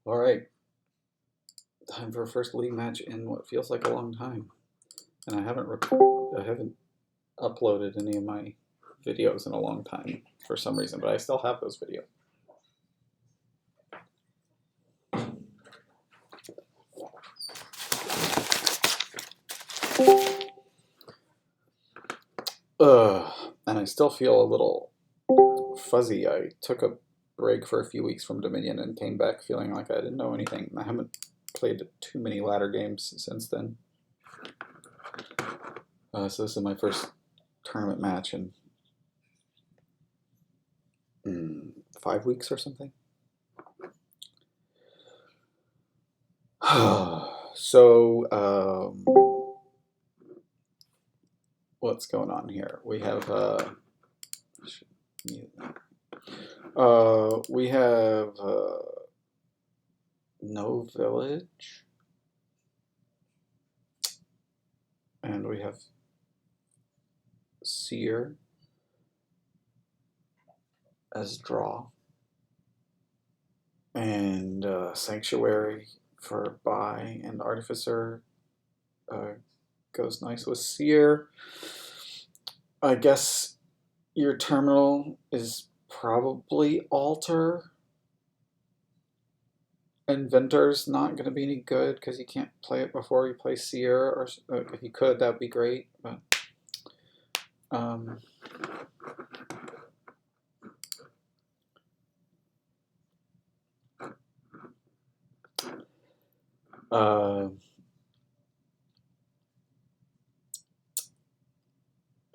All right, time for a first league match in what feels like a long time, and I haven't uploaded any of my videos in a long time for some reason, but I still have those videos. And I still feel a little fuzzy. I took a break for a few weeks from Dominion and came back feeling like I didn't know anything. I haven't played too many ladder games since then. So this is my first tournament match in 5 weeks or something. So, what's going on here? We have no village, and we have seer as draw, and sanctuary for buy, and artificer goes nice with seer. I guess your terminal is probably altar. Inventor's not going to be any good because you can't play it before you play seer, or if you could, that would be great. But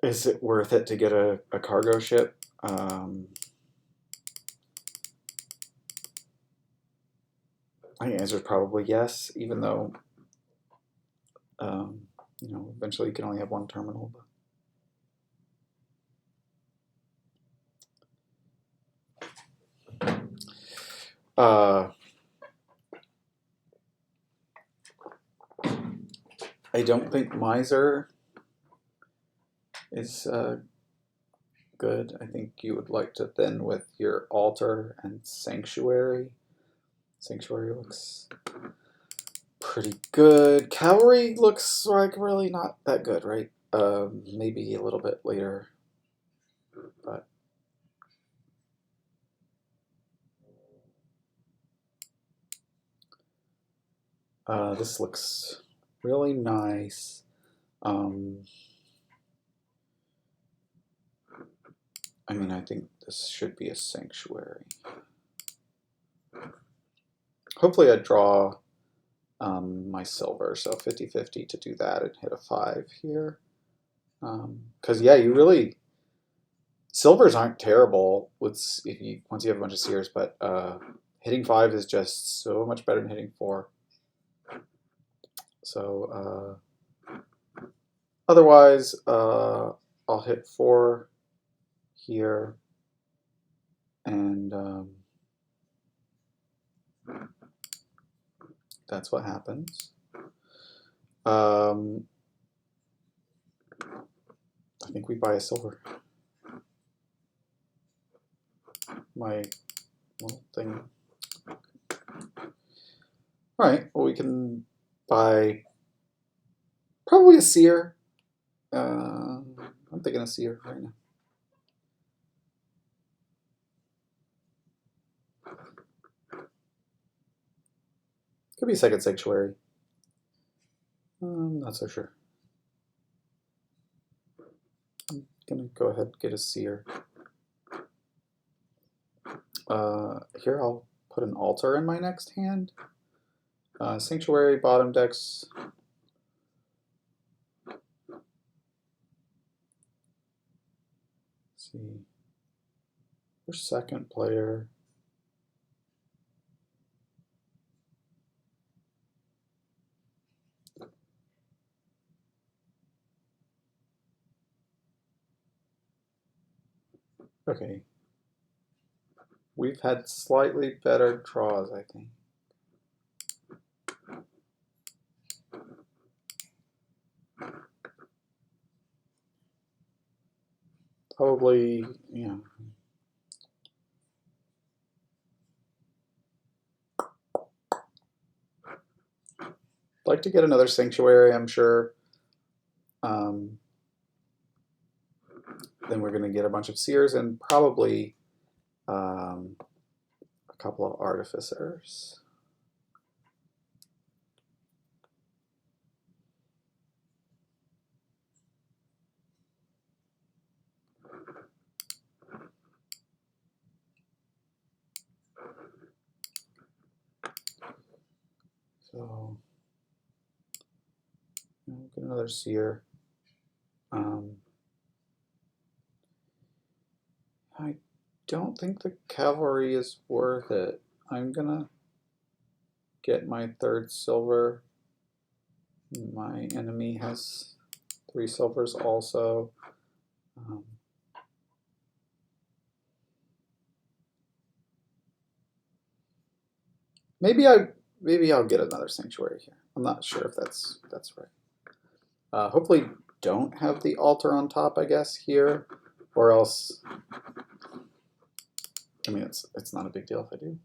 is it worth it to get a cargo ship? I think the answer is probably yes, even though eventually you can only have one terminal. I don't think Miser is good. I think you would like to thin with your altar and sanctuary. Sanctuary looks pretty good. Cavalry looks like really not that good, right? Maybe a little bit later, but this looks really nice. I mean, I think this should be a sanctuary. Hopefully I draw my silver, so 50-50 to do that and hit a 5 here. Because yeah, you really, silvers aren't terrible once you have a bunch of seers, but hitting 5 is just so much better than hitting 4. So otherwise, I'll hit 4 here, and that's what happens. I think we buy a silver. My little thing. All right, well, we can buy probably a seer. I'm thinking a seer right now. Could be a second sanctuary. I'm not so sure. I'm gonna go ahead and get a seer. Here I'll put an altar in my next hand. Sanctuary, bottom decks. Let's see. For second player. Okay. We've had slightly better draws, I think. Probably, yeah. like to get another sanctuary, I'm sure. Then we're going to get a bunch of seers and probably a couple of artificers. So get another seer. I don't think the cavalry is worth it. I'm gonna get my 3rd silver. My enemy has 3 silvers also. Maybe I'll get another sanctuary here. I'm not sure if that's right. Hopefully don't have the altar on top, I guess, here, or else. I mean, it's not a big deal if I do.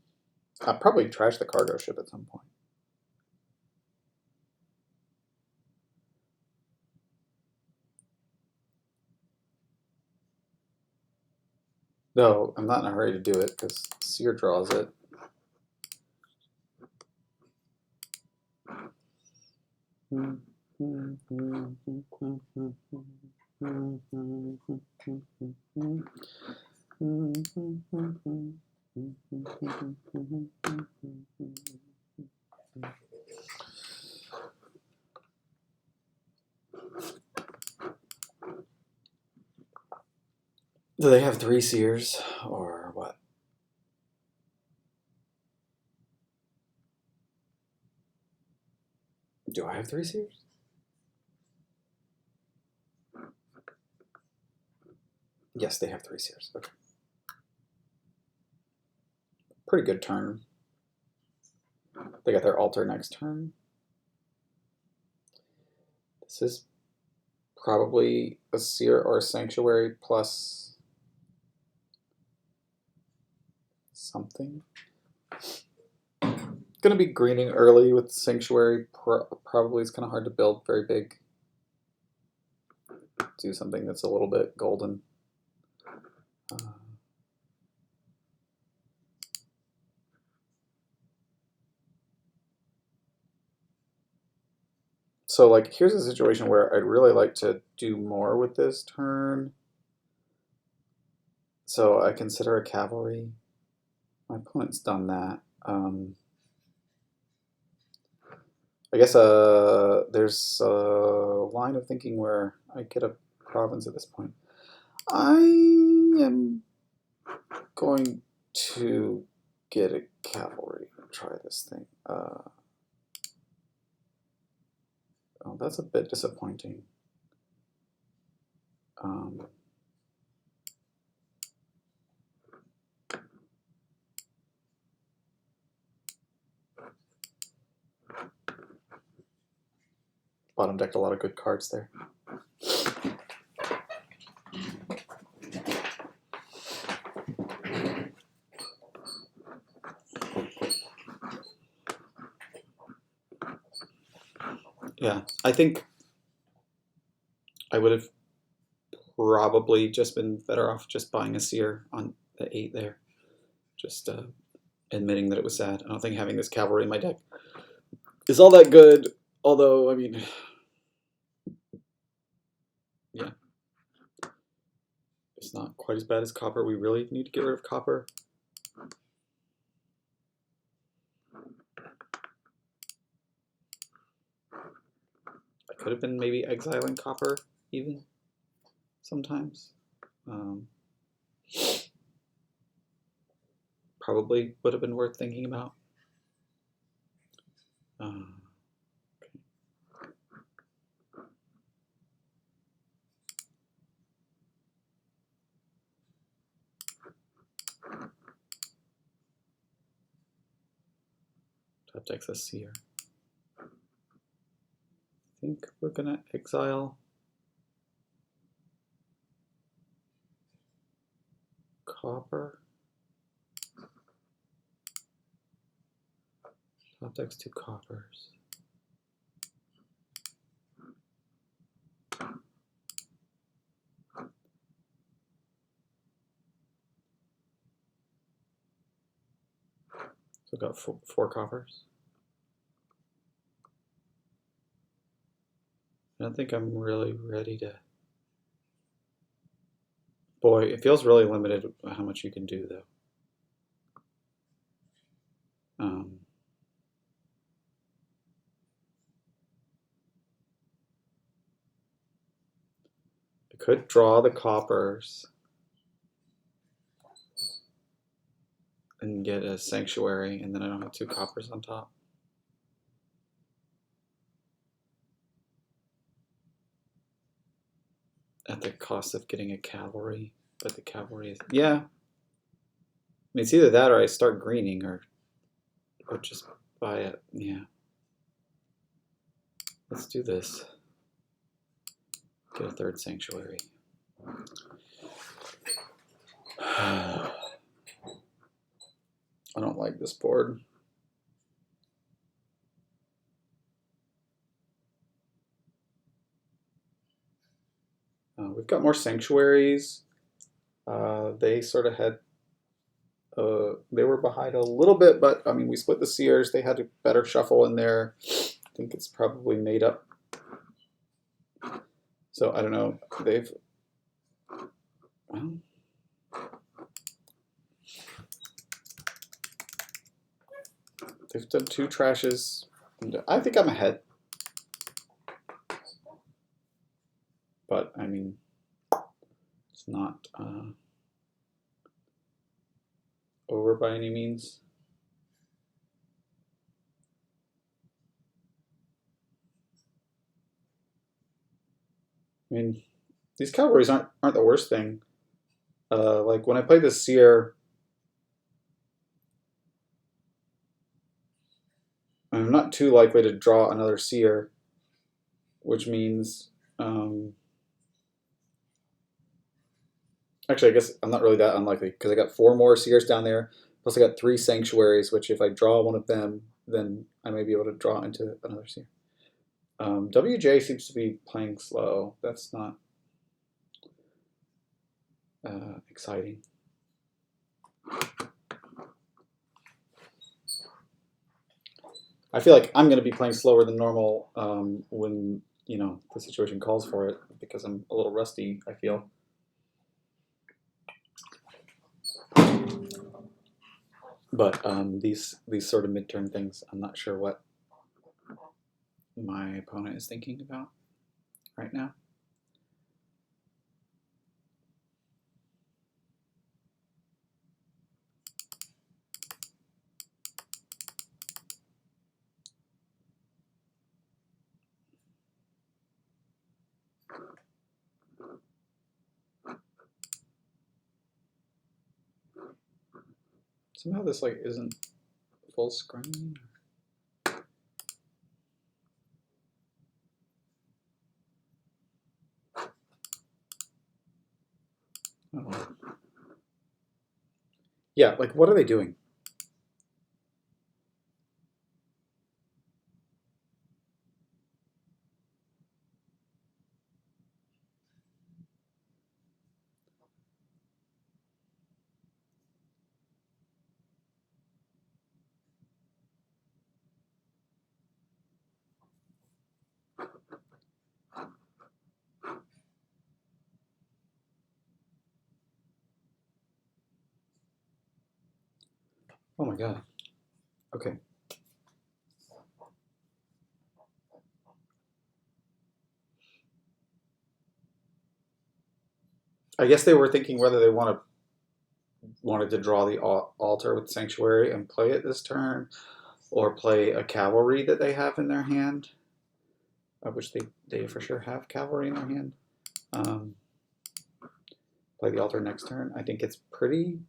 I'll probably trash the cargo ship at some point. No, I'm not in a hurry to do it because Seer draws it. Do they have 3 seers or what? Do I have 3 seers? Yes, they have 3 seers. Okay. Pretty good turn. They got their altar next turn. This is probably a seer or a sanctuary plus something. Gonna be greening early with sanctuary. Probably is kind of hard to build very big. Do something that's a little bit golden. So like here's a situation where I'd really like to do more with this turn. So I consider a cavalry. My opponent's done that. I guess there's a line of thinking where I get a province at this point. I am going to get a cavalry and try this thing. Oh, that's a bit disappointing. Bottom decked a lot of good cards there. Yeah, I think I would have probably just been better off just buying a seer on the 8 there. Just admitting that it was sad. I don't think having this cavalry in my deck is all that good. Although, I mean, yeah. It's not quite as bad as copper. We really need to get rid of copper. I could have been maybe exiling copper even sometimes. Probably would have been worth thinking about. Okay. Top deck's a seer. I think we're gonna exile copper. Top deck's 2 coppers. We've got four coppers. I don't think I'm really ready to... Boy, it feels really limited how much you can do, though. I could draw the coppers and get a sanctuary, and then I don't have two coppers on top. At the cost of getting a cavalry, but the cavalry is... Yeah. I mean, it's either that or I start greening or just buy it. Yeah. Let's do this. Get a third sanctuary. I don't like this board. We've got more sanctuaries. They sort of had, they were behind a little bit, but I mean, we split the seers. They had a better shuffle in there. I think it's probably made up. So I don't know. They've, well, they've done two trashes. I think I'm ahead. But I mean, it's not over by any means. I mean, these cavalries aren't the worst thing. Like when I play this seer, I'm not too likely to draw another seer, which means, actually, I guess I'm not really that unlikely because I got 4 more seers down there, plus I got 3 sanctuaries, which if I draw one of them, then I may be able to draw into another seer. WJ seems to be playing slow. That's not exciting. I feel like I'm going to be playing slower than normal when, you know, the situation calls for it, because I'm a little rusty, I feel. But these sort of midterm things, I'm not sure what my opponent is thinking about right now. Somehow this like isn't full screen. Oh. Yeah, like what are they doing? Oh my god. Okay. I guess they were thinking whether they wanted to draw the altar with Sanctuary and play it this turn, or play a cavalry that they have in their hand, which they for sure have cavalry in their hand. Play the altar next turn. I think it's pretty...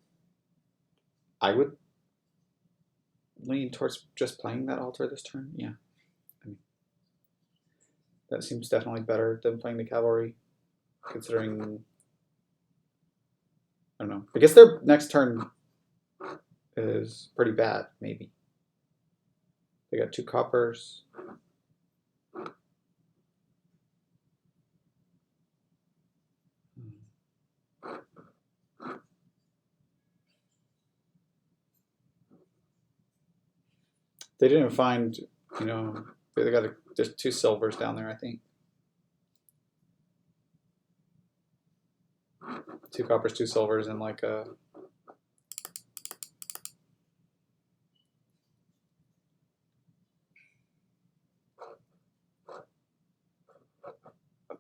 I would lean towards just playing that altar this turn. Yeah. I mean, that seems definitely better than playing the cavalry, considering... I don't know. I guess their next turn is pretty bad, maybe. They got 2 coppers. They didn't find, you know, they got there's 2 silvers down there, I think. 2 coppers, 2 silvers, and like a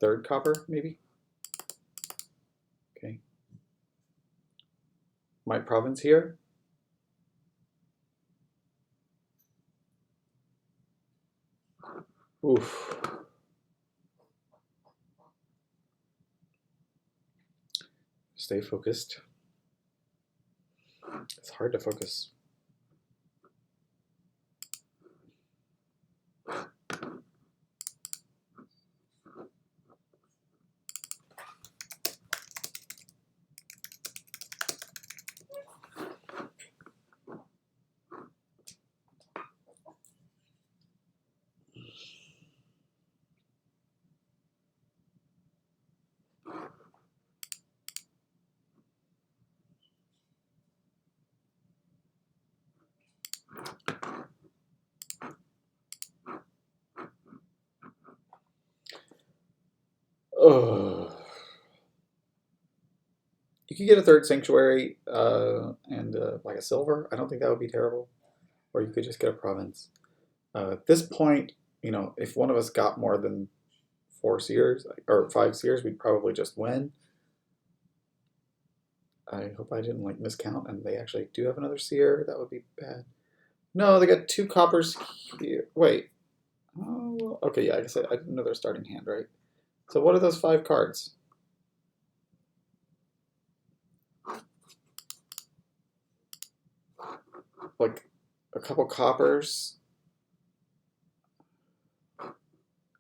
third copper, maybe. Okay. My province here. Oof. Stay focused. It's hard to focus. Oh. You could get a third sanctuary and like a silver. I don't think that would be terrible. Or you could just get a province. At this point, you know, if one of us got more than 4 seers or 5 seers, we'd probably just win. I hope I didn't like miscount and they actually do have another seer. That would be bad. No, they got 2 coppers here. Wait. Oh, okay, yeah, I guess I didn't know their starting hand, right? So what are those 5 cards? Like a couple coppers.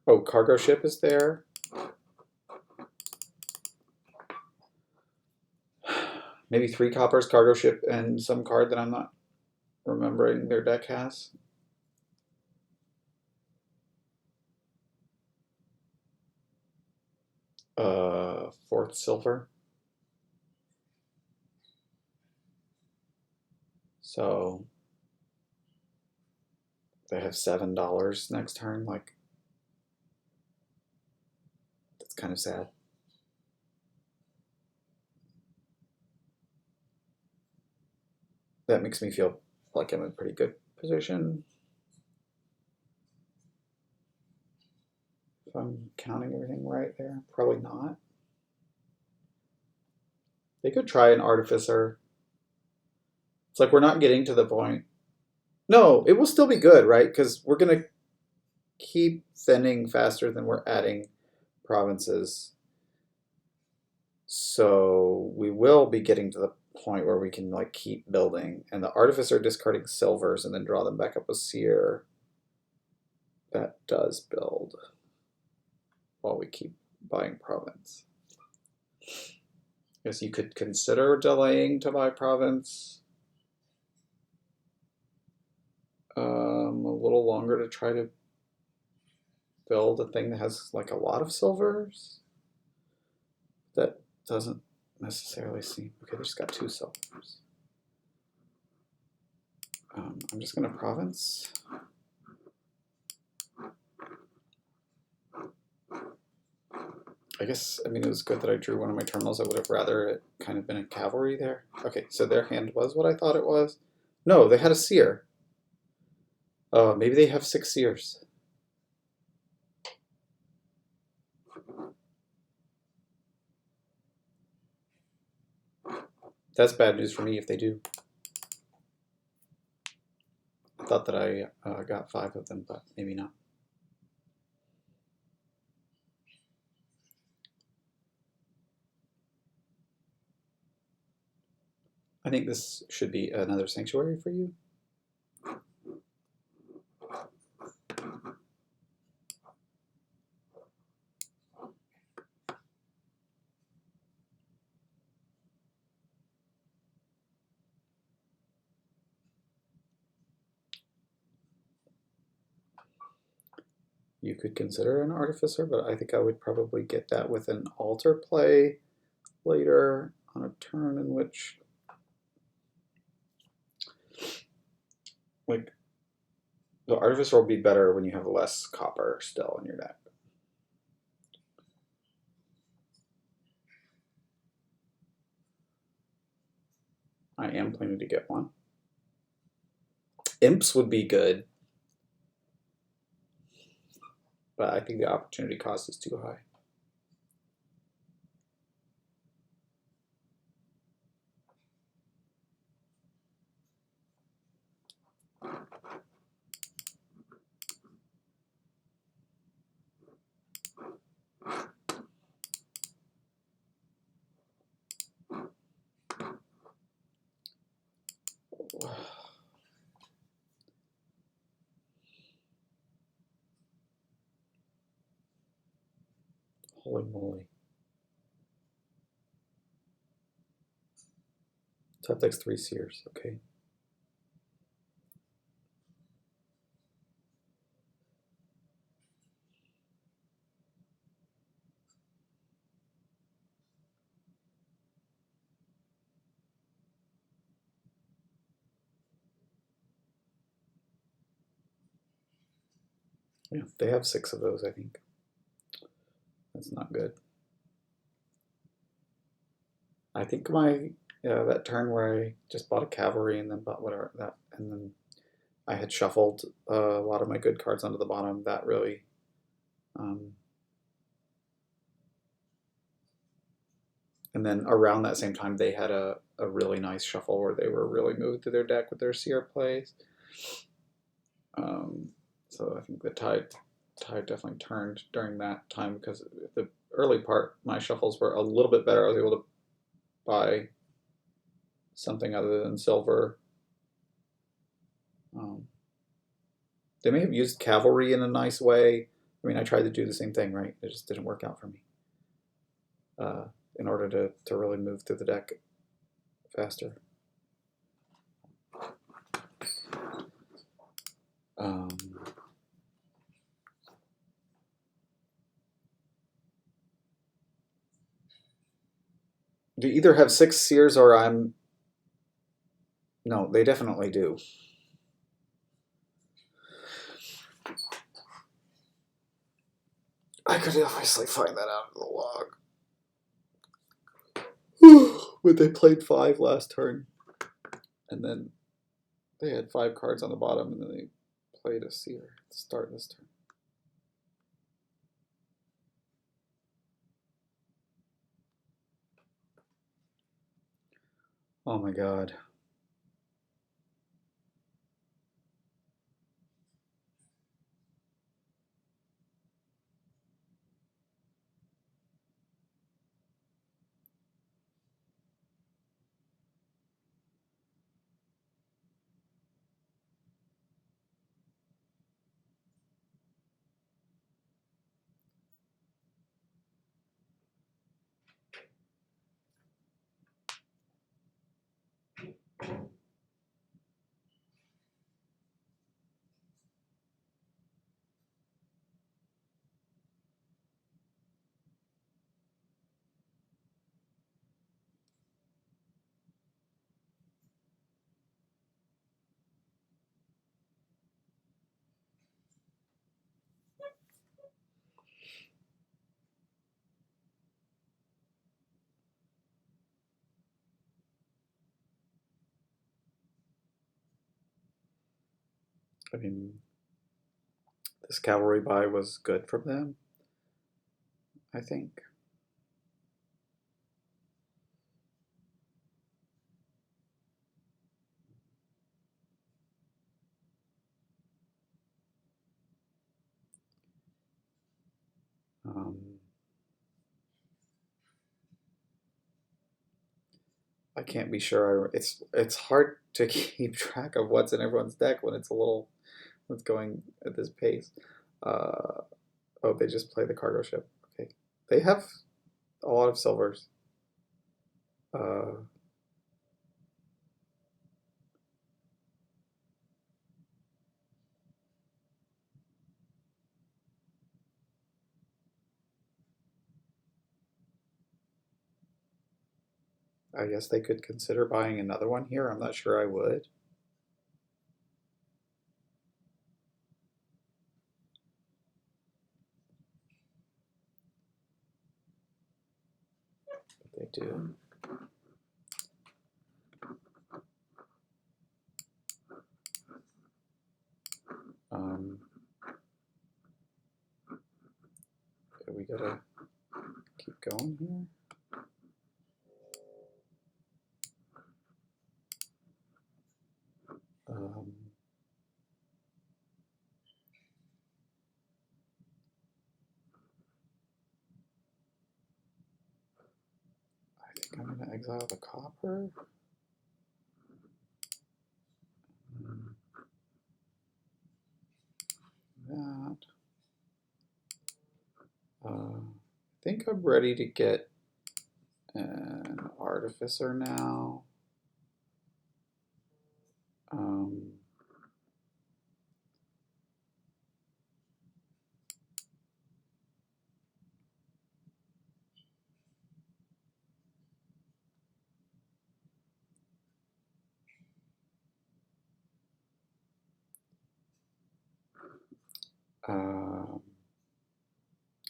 Oh, cargo ship is there. Maybe 3 coppers, cargo ship, and some card that I'm not remembering their deck has. Fourth silver. So they have $7 next turn. Like, that's kind of sad. That makes me feel like I'm in a pretty good position. If I'm counting everything right there, probably not. They could try an artificer. It's like we're not getting to the point. No, it will still be good, right? Because we're going to keep thinning faster than we're adding provinces. So we will be getting to the point where we can like keep building. And the artificer discarding silvers and then draw them back up with seer. That does build while we keep buying province. Guess you could consider delaying to buy province a little longer to try to build a thing that has like a lot of silvers. That doesn't necessarily seem okay. They just got 2 silvers. I'm just gonna province. I guess, I mean, it was good that I drew one of my terminals. I would have rather it kind of been a cavalry there. Okay, so their hand was what I thought it was. No, they had a seer. Maybe they have 6 seers. That's bad news for me if they do. I thought that I got 5 of them, but maybe not. I think this should be another sanctuary for you. You could consider an artificer, but I think I would probably get that with an altar play later on a turn in which, like, The Artificer will be better when you have less copper still in your deck. I am planning to get one. Imps would be good, but I think the opportunity cost is too high. Holy moly. Top deck's 3 Seers, okay. Yeah, they have 6 of those, I think. That's not good. I think that turn where I just bought a cavalry and then bought whatever that, and then I had shuffled a lot of my good cards onto the bottom. That really, and then around that same time they had a really nice shuffle where they were really moving through their deck with their Seer plays. So I think the tide definitely turned during that time, because the early part my shuffles were a little bit better. I was able to buy something other than silver. They may have used cavalry in a nice way. I mean, I tried to do the same thing, right? It just didn't work out for me. In order to really move through the deck faster. Do either have 6 Seers or I'm... No, they definitely do. I could obviously find that out in the log. But they played 5 last turn. And then they had 5 cards on the bottom, and then they played a Seer to start this turn. Oh my god. I mean, this cavalry buy was good from them, I think. I can't be sure. It's hard to keep track of what's in everyone's deck when it's going at this pace. Oh, they just play the cargo ship. Okay, they have a lot of silvers. I guess they could consider buying another one here. I'm not sure I would. they do. We gotta keep going here. I think I'm gonna exile the copper. That. I think I'm ready to get an artificer now.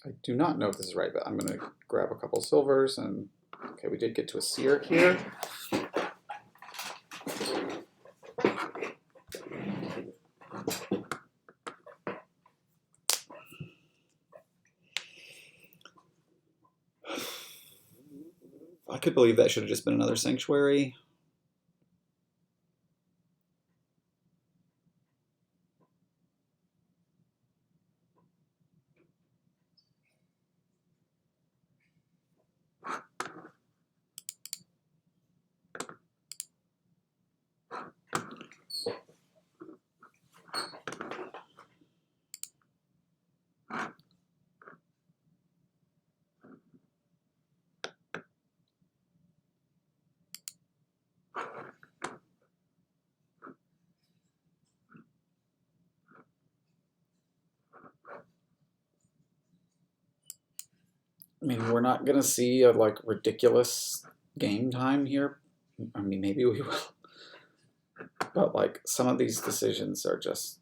I do not know if this is right, but I'm going to grab a couple silvers, and okay, we did get to a seer here. I could believe that should have just been another sanctuary. I mean, we're not going to see a like ridiculous game time here. I mean, maybe we will. But like some of these decisions are just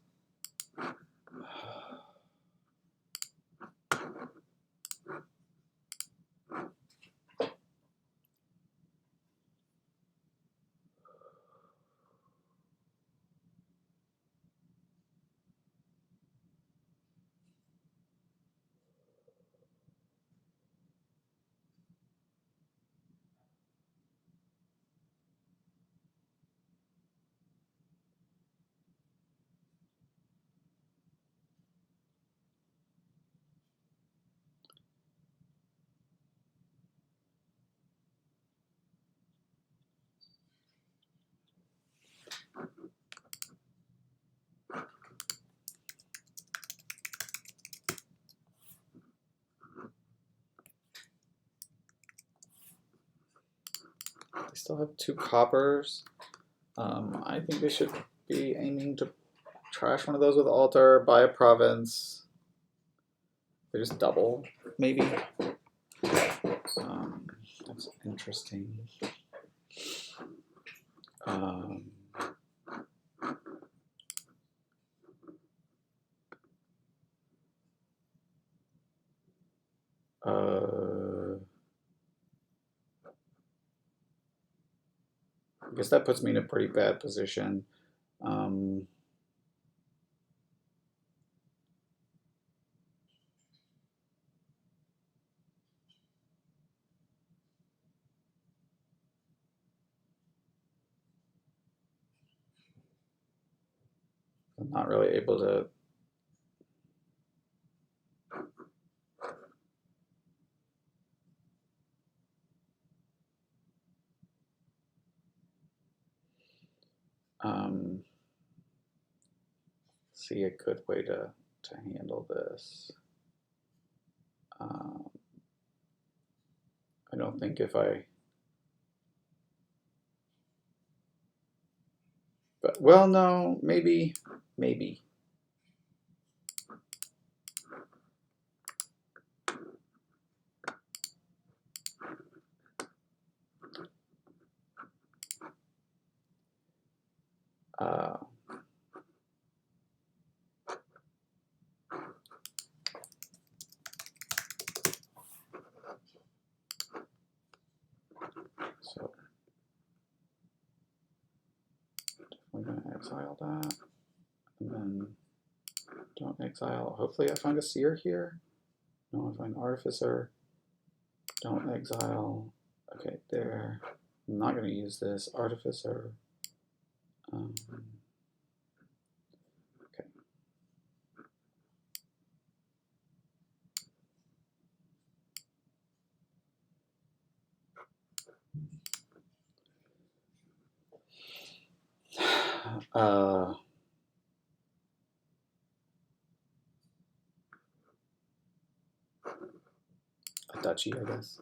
they still have 2 coppers. I think they should be aiming to trash one of those with altar, buy a province. They just double, maybe. That's interesting. I guess that puts me in a pretty bad position. I'm not really able to see a good way to handle this. I don't think if I, but well, no, maybe. exile that. And then don't exile. Hopefully I find a seer here. No, I find artificer. Don't exile. Okay, there. I'm not going to use this artificer. Okay. A duchy, I guess.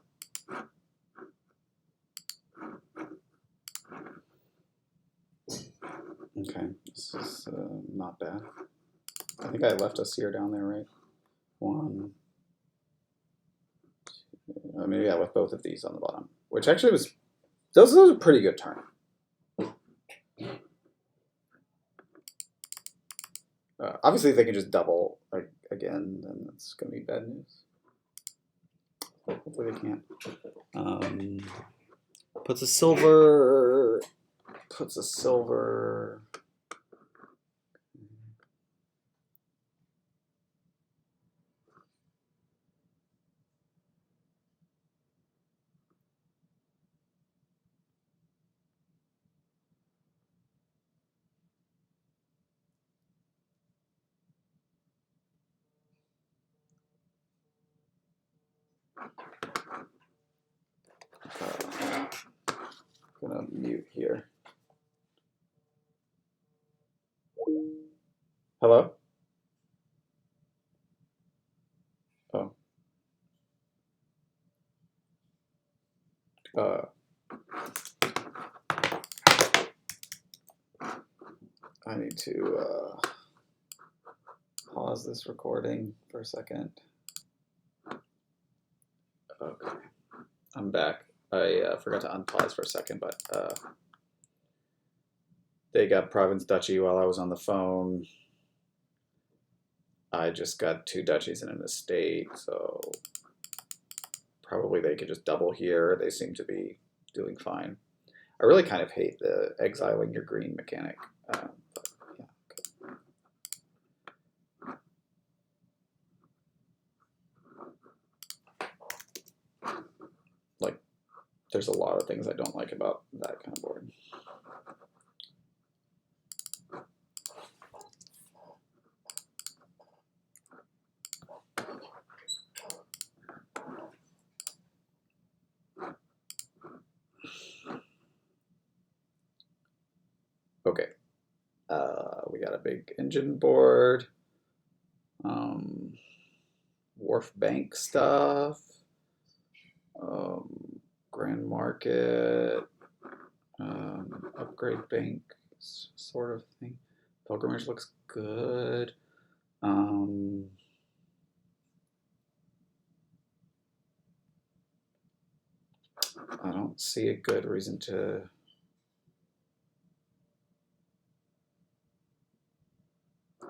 Okay, this is not bad. I think I left a seer down there, right? One. Two, maybe I left both of these on the bottom, which actually was, those was a pretty good turn. Obviously, if they can just double again, then that's going to be bad news. Hopefully they can't. Puts a silver. Puts a silver. Gonna mute here. Hello? Oh. I need to pause this recording for a second. Okay, I'm back. I forgot to unpause for a second, but they got province duchy while I was on the phone. I just got 2 duchies and an estate, so probably they could just double here. They seem to be doing fine. I really kind of hate the exiling your green mechanic. But yeah, okay. Like, there's a lot of things I don't like about that kind of board. Okay, we got a big engine board, wharf bank stuff, grand market, upgrade bank sort of thing. Pilgrimage looks good. I don't see a good reason to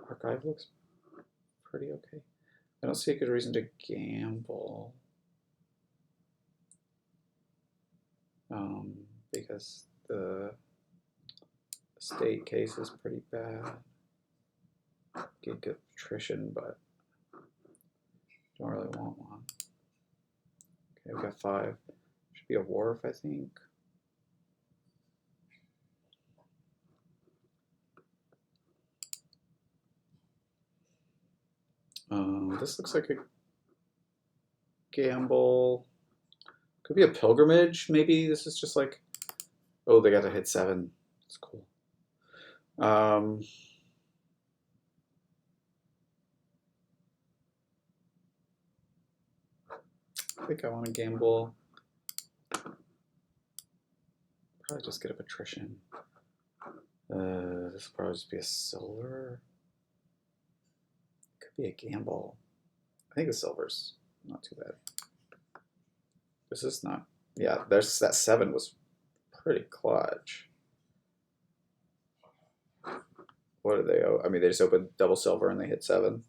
archive looks pretty okay. I don't see a good reason to gamble because the state case is pretty bad. Get good attrition, but don't really want one. Okay, we got 5. Should be a wharf, I think. This looks like a gamble. Could be a pilgrimage, maybe. This is just like, oh, they got to hit 7. That's cool. I think I want to gamble. Probably just get a patrician. This will probably just be a silver. Could be a gamble. I think the silver's not too bad. This is not. Yeah, there's that 7 was pretty clutch. What did they owe? I mean, they just opened double silver and they hit 7.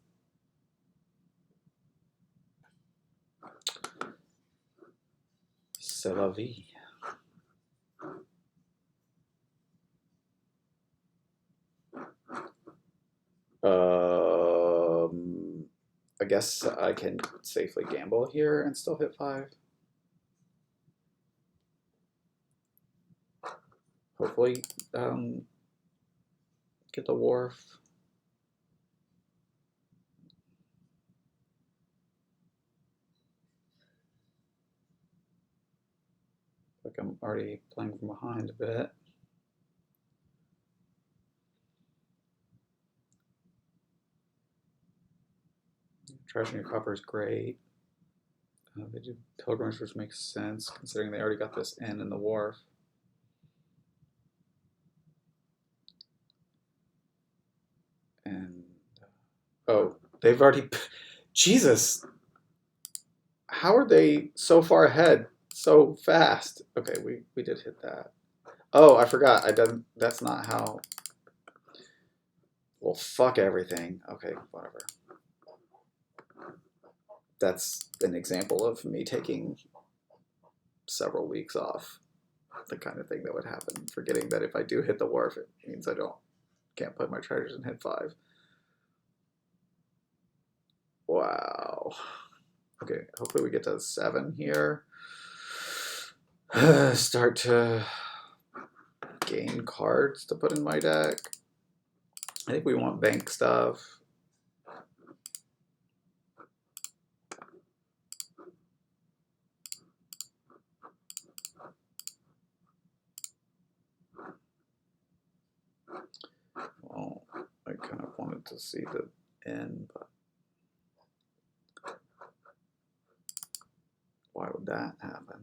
C'est la vie. I guess I can safely gamble here and still hit 5. Hopefully, get the wharf. Like I'm already playing from behind a bit. Treasury copper is great. They do pilgrimage, which makes sense considering they already got this in the wharf. And oh, they've already. Jesus, how are they so far ahead so fast? Okay, we did hit that. Oh, I forgot. I didn't. That's not how. Well, fuck everything. Okay, whatever. That's an example of me taking several weeks off. The kind of thing that would happen. Forgetting that if I do hit the wharf, it means I can't put my treasures in hit 5. Wow. Okay, hopefully we get to 7 here. Start to gain cards to put in my deck. I think we want bank stuff. Well, I kind of wanted to see the end, but why would that happen?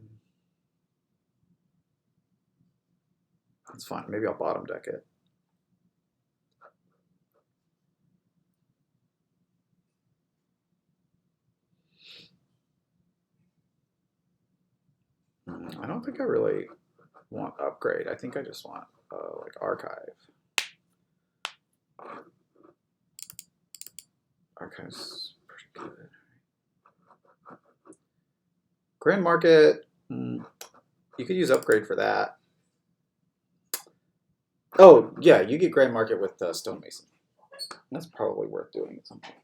That's fine. Maybe I'll bottom deck it. I don't think I really want upgrade. I think I just want like archive. Archive's pretty good. Grand Market, you could use upgrade for that. Oh, yeah, you get Grand Market with Stonemason. That's probably worth doing at some point.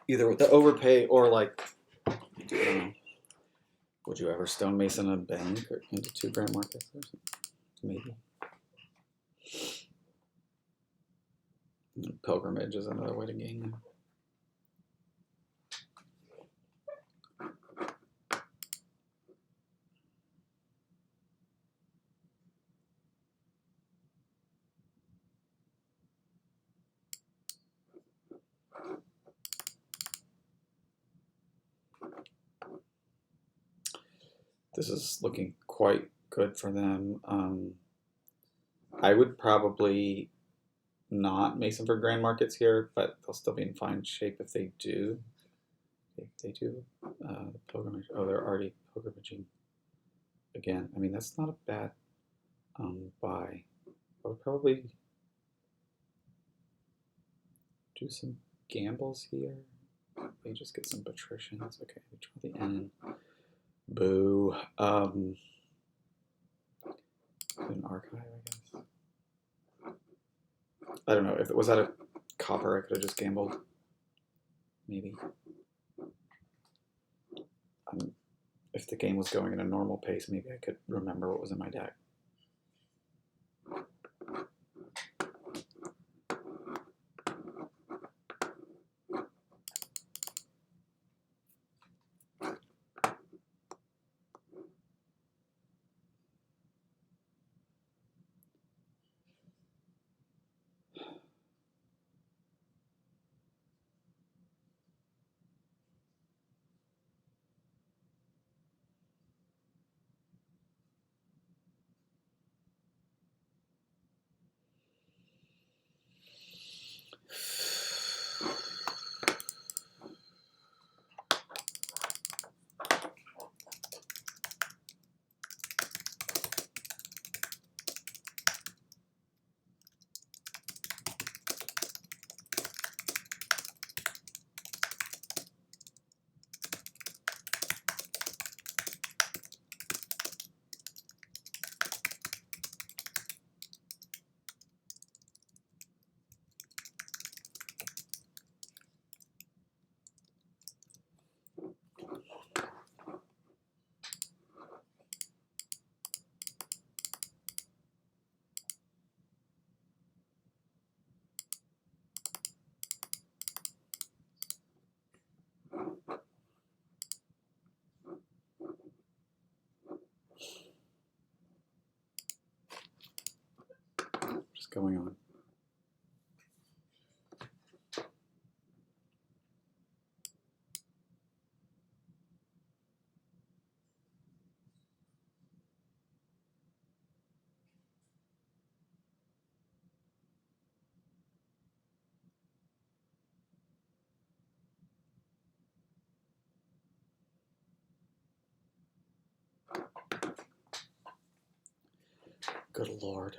Either with the overpay or like, I don't know. Would you ever stonemason a bank or into 2 Grand Markets or something? Maybe. Pilgrimage is another way to gain them. This is looking quite good for them. I would probably not Mason for Grand Markets here, but they'll still be in fine shape if they do. If they do pilgrimage. Oh, they're already pilgrimaging again. I mean, that's not a bad buy. I would probably do some gambles here. They just get some patricians. Okay, we draw the N. Boo. An archive, I guess. I don't know. If it was at a copper, I could have just gambled. Maybe. If the game was going at a normal pace, maybe I could remember what was in my deck. going on? Good Lord.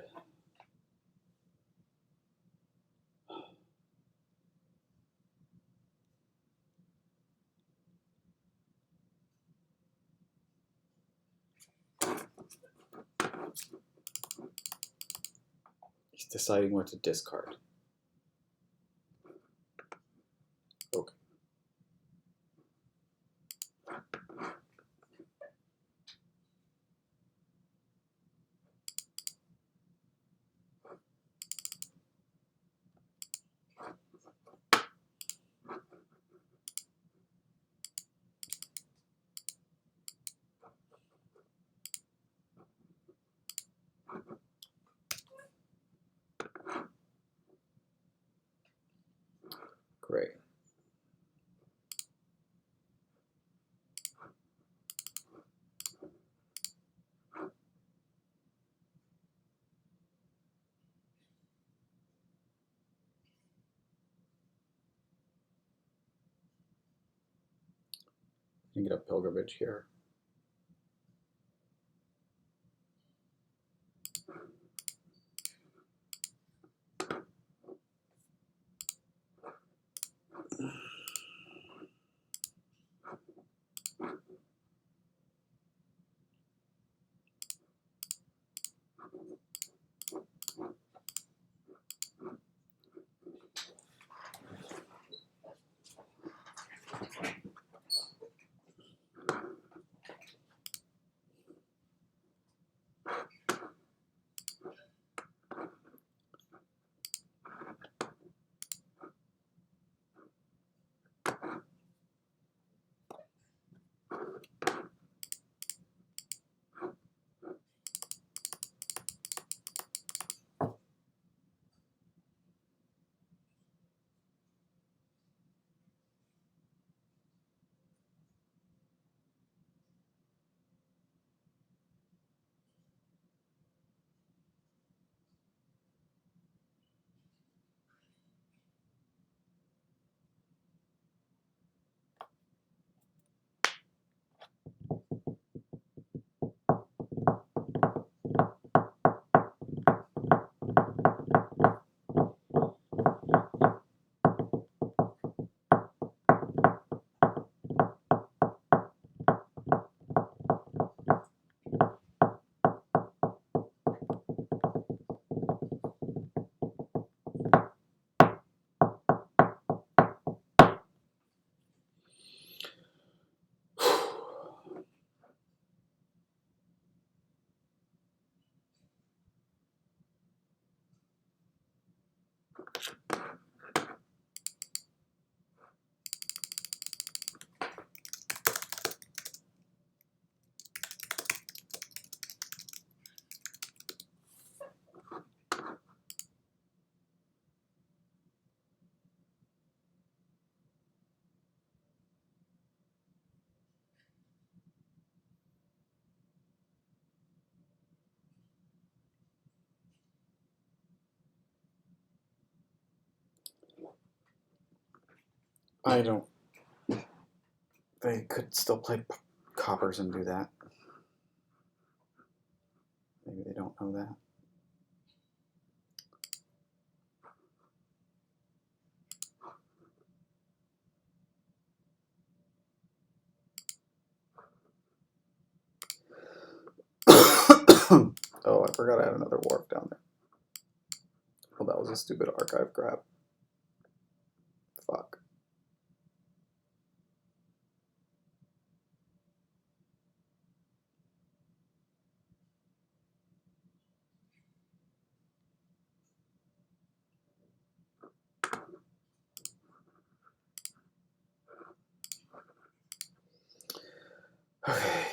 He's deciding what to discard. Okay. Great. You get a pilgrimage here. I don't. They could still play coppers and do that. Maybe they don't know that. Oh, I forgot I had another wharf down there. Well, that was a stupid archive grab. Fuck. Okay.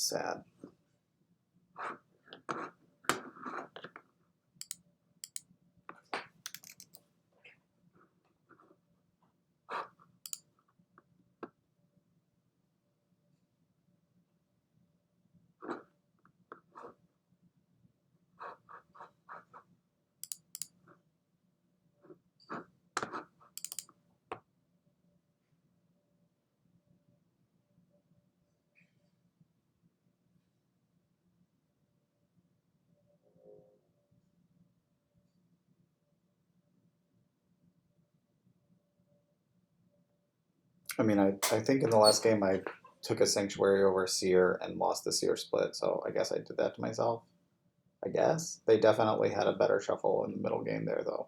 sad. I mean, I think in the last game I took a Sanctuary over a Seer and lost the Seer split, so I guess I did that to myself. I guess. They definitely had a better shuffle in the middle game there, though.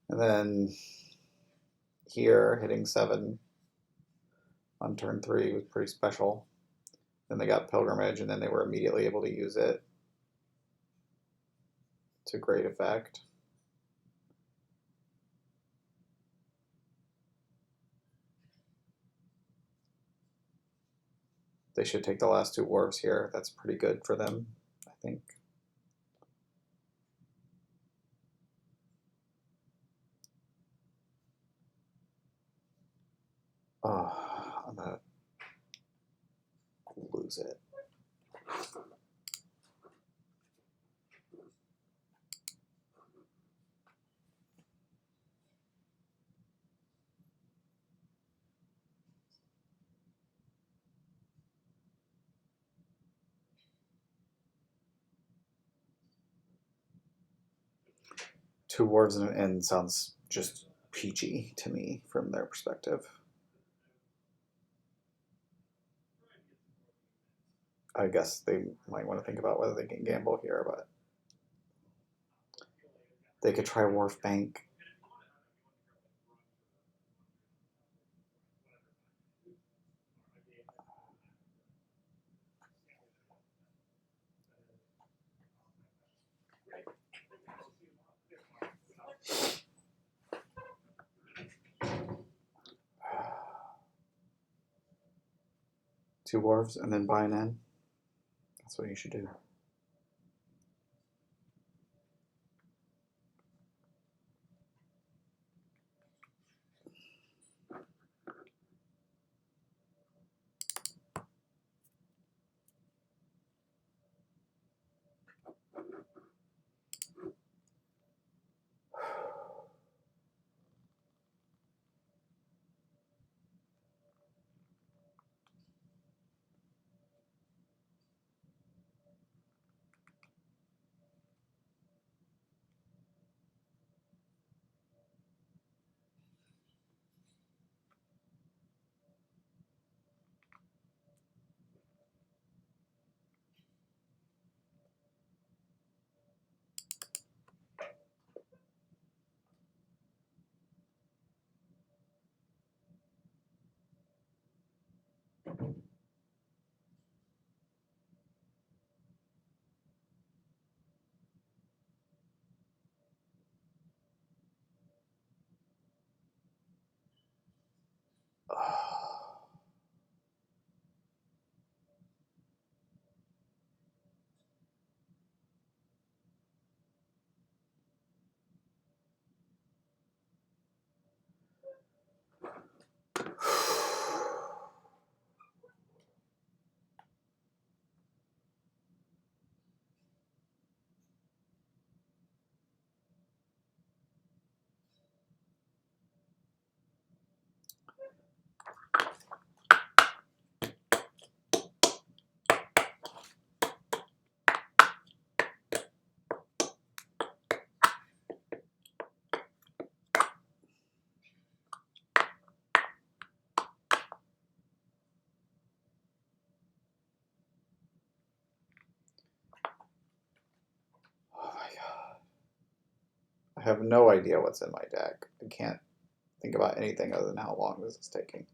And then here, hitting 7 on turn 3 was pretty special. Then they got Pilgrimage, and then they were immediately able to use it to great effect. They should take the last 2 Wharves here. That's pretty good for them, I think. Oh, I'm gonna lose it. Two Wharves and an Inn sounds just peachy to me from their perspective. I guess they might want to think about whether they can gamble here, but they could try Wharf Bank. Two Wharves and then buy an Inn. That's what you should do. Oh my god. I have no idea what's in my deck. I can't think about anything other than how long this is taking.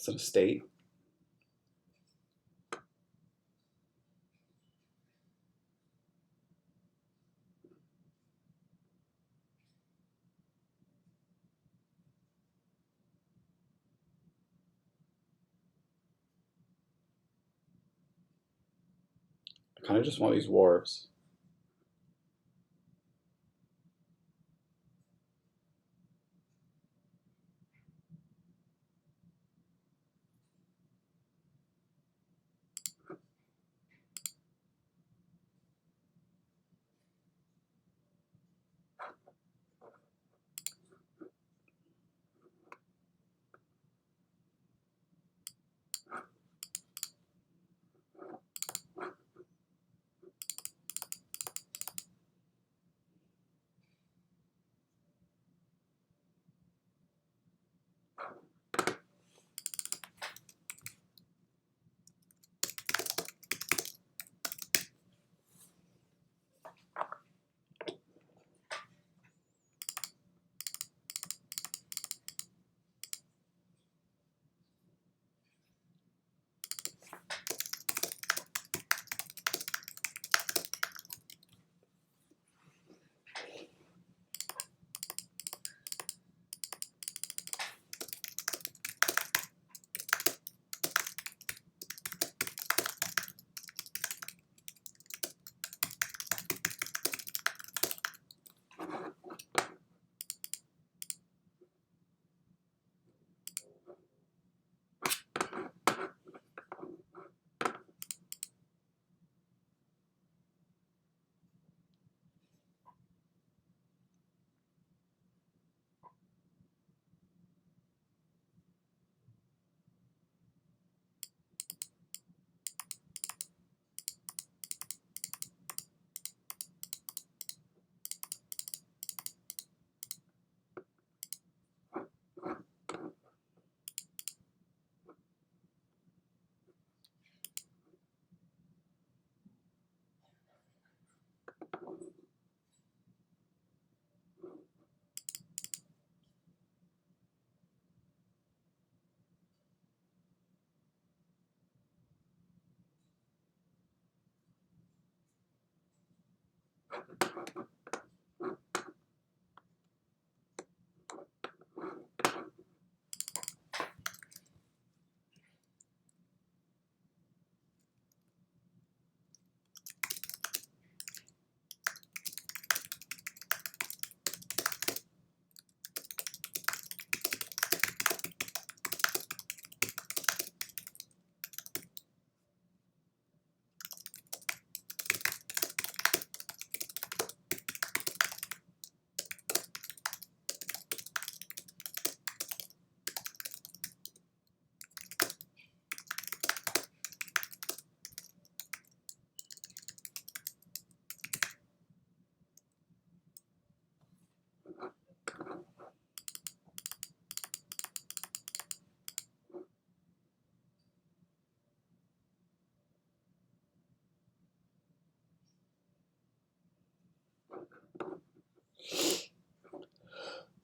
Is it a state? I kind of just want these wharves.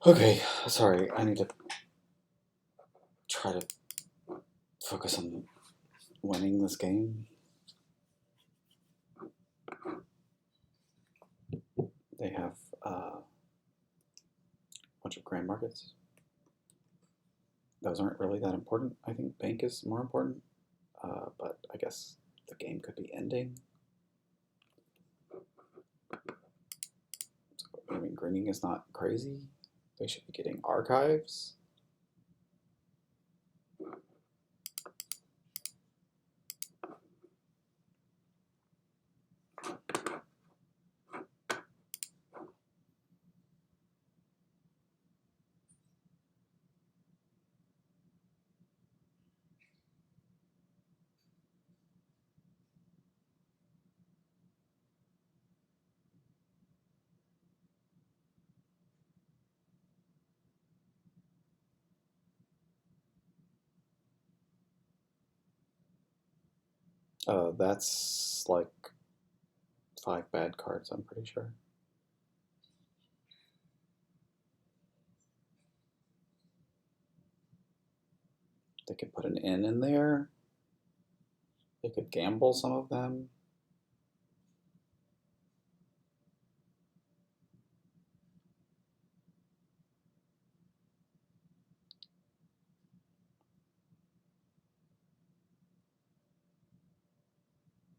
Okay, sorry, I need to try to focus on winning this game. They have a bunch of grand markets. Those aren't really that important. I think bank is more important, but I guess the game could be ending. I mean, greening is not crazy. They should be getting archives. That's like 5 bad cards, I'm pretty sure. They could put an in there. They could gamble some of them.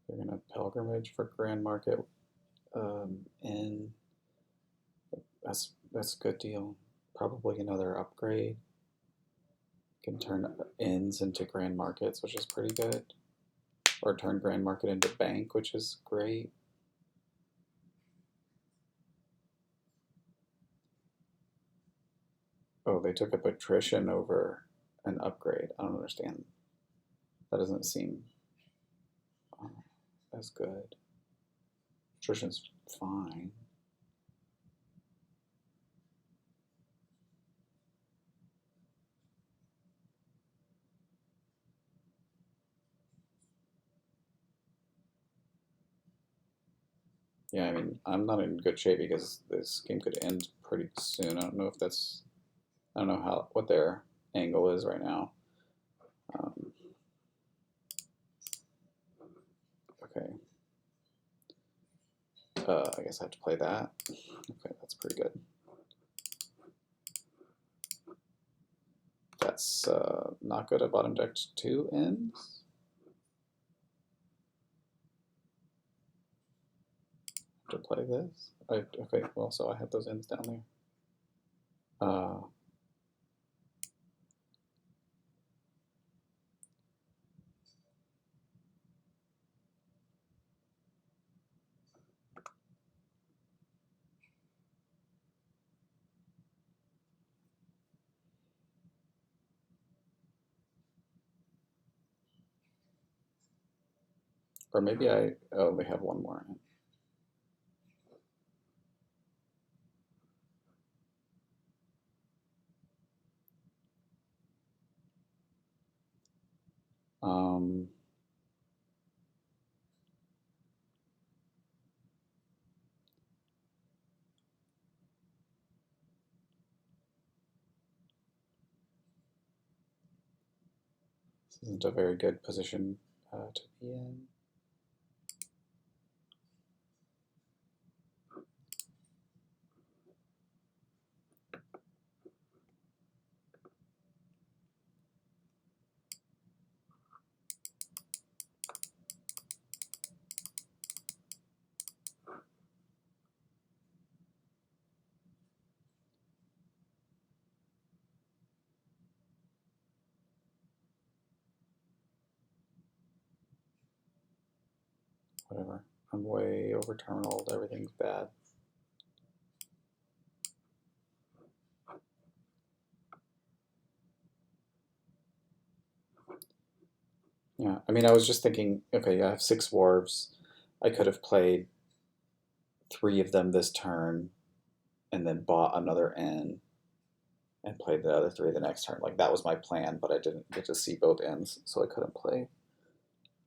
They're going to pilgrimage for Grand Market in. That's a good deal. Probably another upgrade. Can turn inns into Grand Markets, which is pretty good. Or turn Grand Market into bank, which is great. Oh, they took a patrician over an upgrade. I don't understand. That doesn't seem as good. Patrician's fine. Yeah, I mean, I'm not in good shape because this game could end pretty soon. I don't know if that's, I don't know what their angle is right now. Okay. I guess I have to play that. Okay, that's pretty good. That's not good. I bottom decked 2 ends. To play this. Okay, well, so I have those ends down there. Or maybe I only have one more. This isn't a very good position to be in. Whatever. I'm way over terminaled. Everything's bad. Yeah, I mean, I was just thinking, okay, I have 6 wharves. I could have played 3 of them this turn and then bought another N and played the other 3 the next turn. Like, that was my plan, but I didn't get to see both ends, so I couldn't play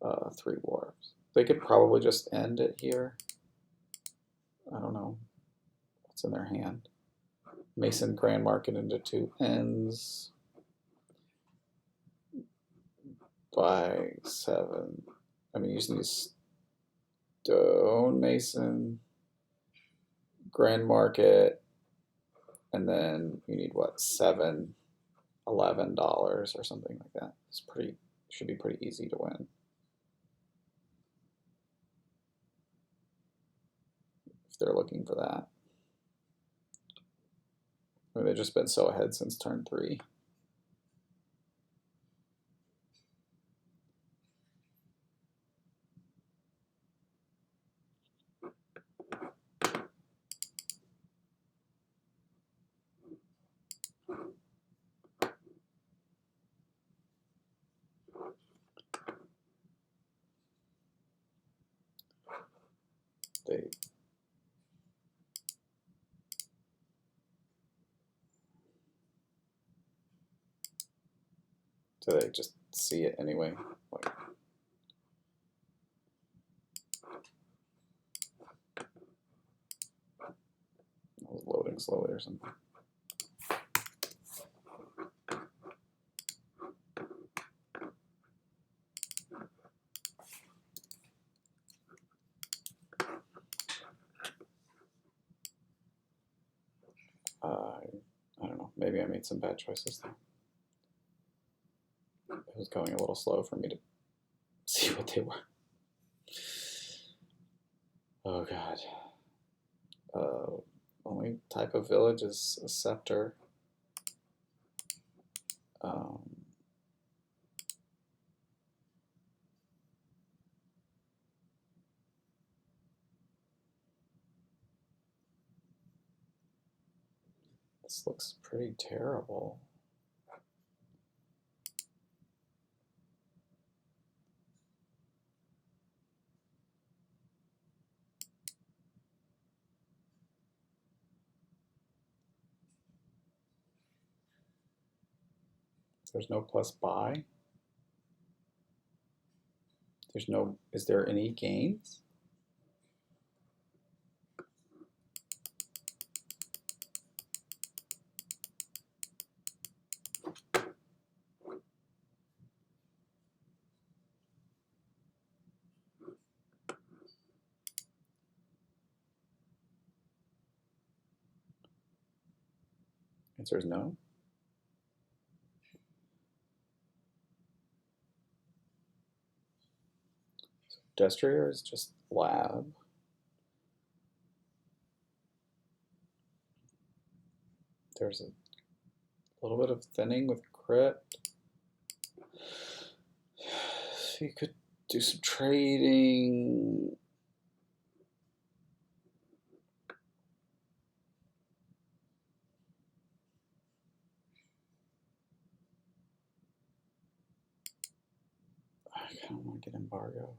3 wharves. They could probably just end it here. I don't know what's in their hand. Mason Grand Market into 2 ends. By 7. I mean, using these Stone Mason, Grand Market, and then you need what, $7, $11 or something like that. It's pretty, should be pretty easy to win. If they're looking for that. I mean, they've just been so ahead since turn 3. So they just see it anyway. Like, I was loading slowly or something. maybe I made some bad choices there. It was going a little slow for me to see what they were. Oh god. Only type of village is a scepter. This looks pretty terrible. There's no plus buy. There's no, is there any gains? Answer is no. Destrier is just lab. There's a little bit of thinning with crit. So you could do some trading. I kind of want to get embargo.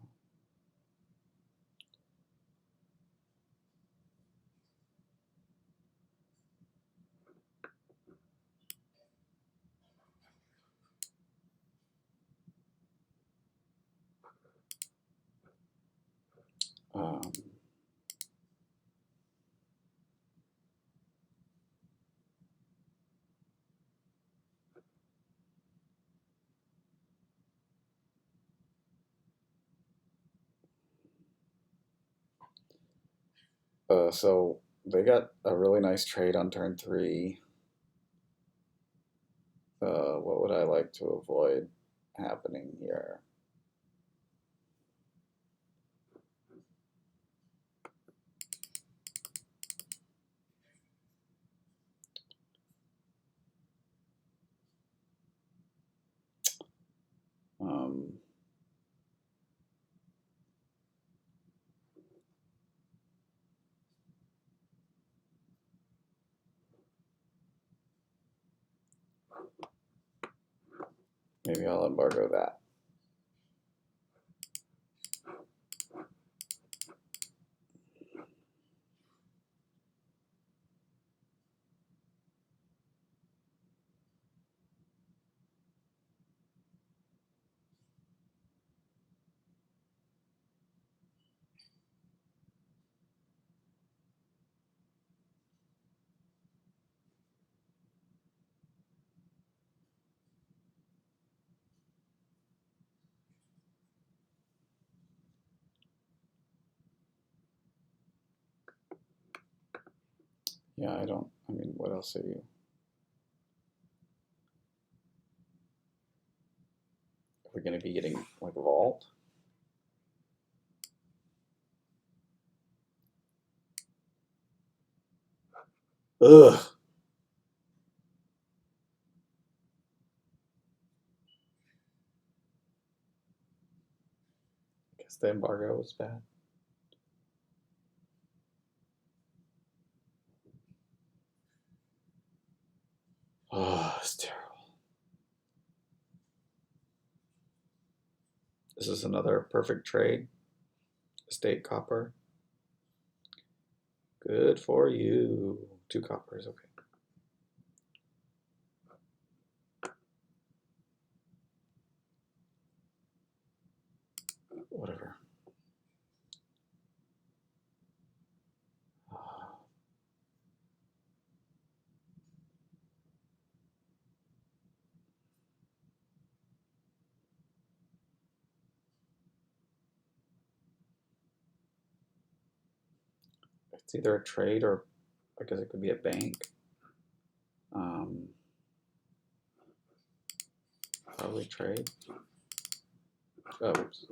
So they got a really nice trade on turn 3. What would I like to avoid happening here? Maybe I'll embargo that. Yeah, I mean, what else are you? Are we going to be getting like vault? Ugh. I guess the embargo was bad. Oh, it's terrible. This is another perfect trade. Estate copper. Good for you. 2 coppers, okay. Whatever. It's either a trade or I guess it could be a bank. Probably trade. Oh, oops.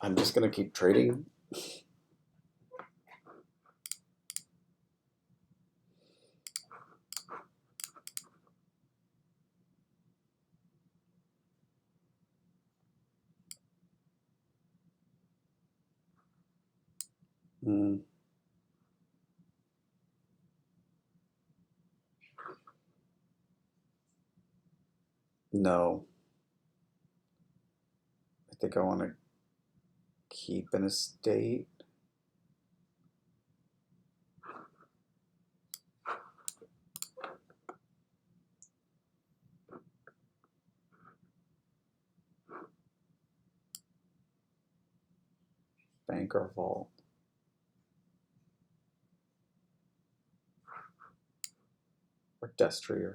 I'm just gonna keep trading. No. I think I want to keep an estate. Bank or vault. Or destrier.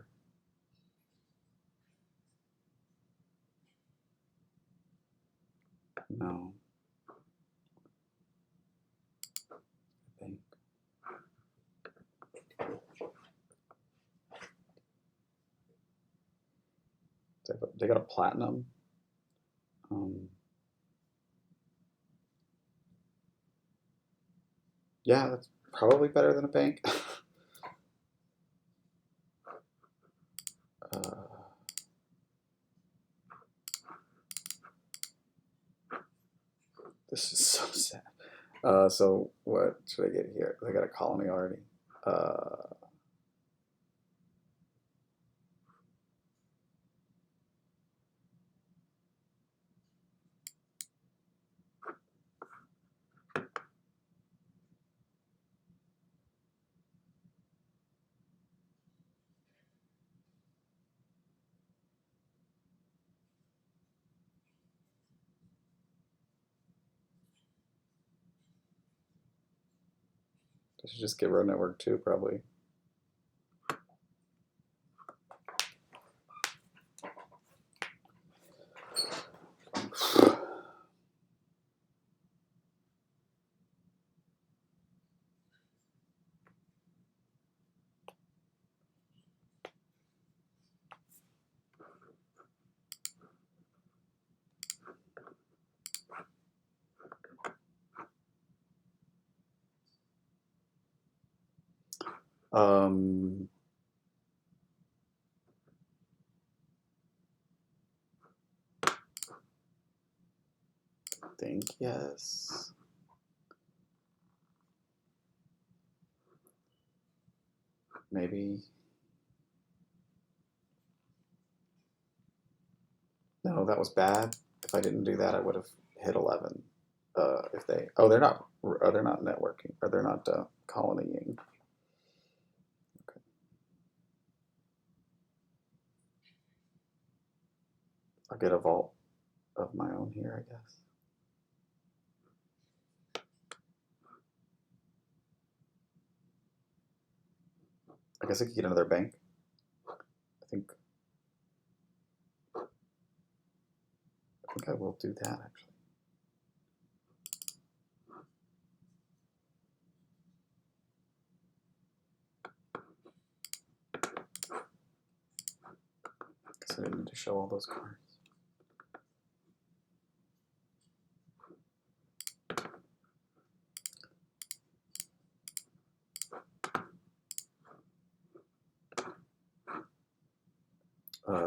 No. Bank. They got a platinum. Yeah, that's probably better than a bank. This is so sad. So what should I get here? I got a colony already. I should just get road network 2 probably. I think yes. Maybe. No, that was bad. If I didn't do that, I would have hit 11. If they, oh, they're not networking, or they're not colonying. Okay. I'll get a vault of my own here, I guess. I guess I could get another bank. I think I will do that actually. Guess I didn't need to show all those cards.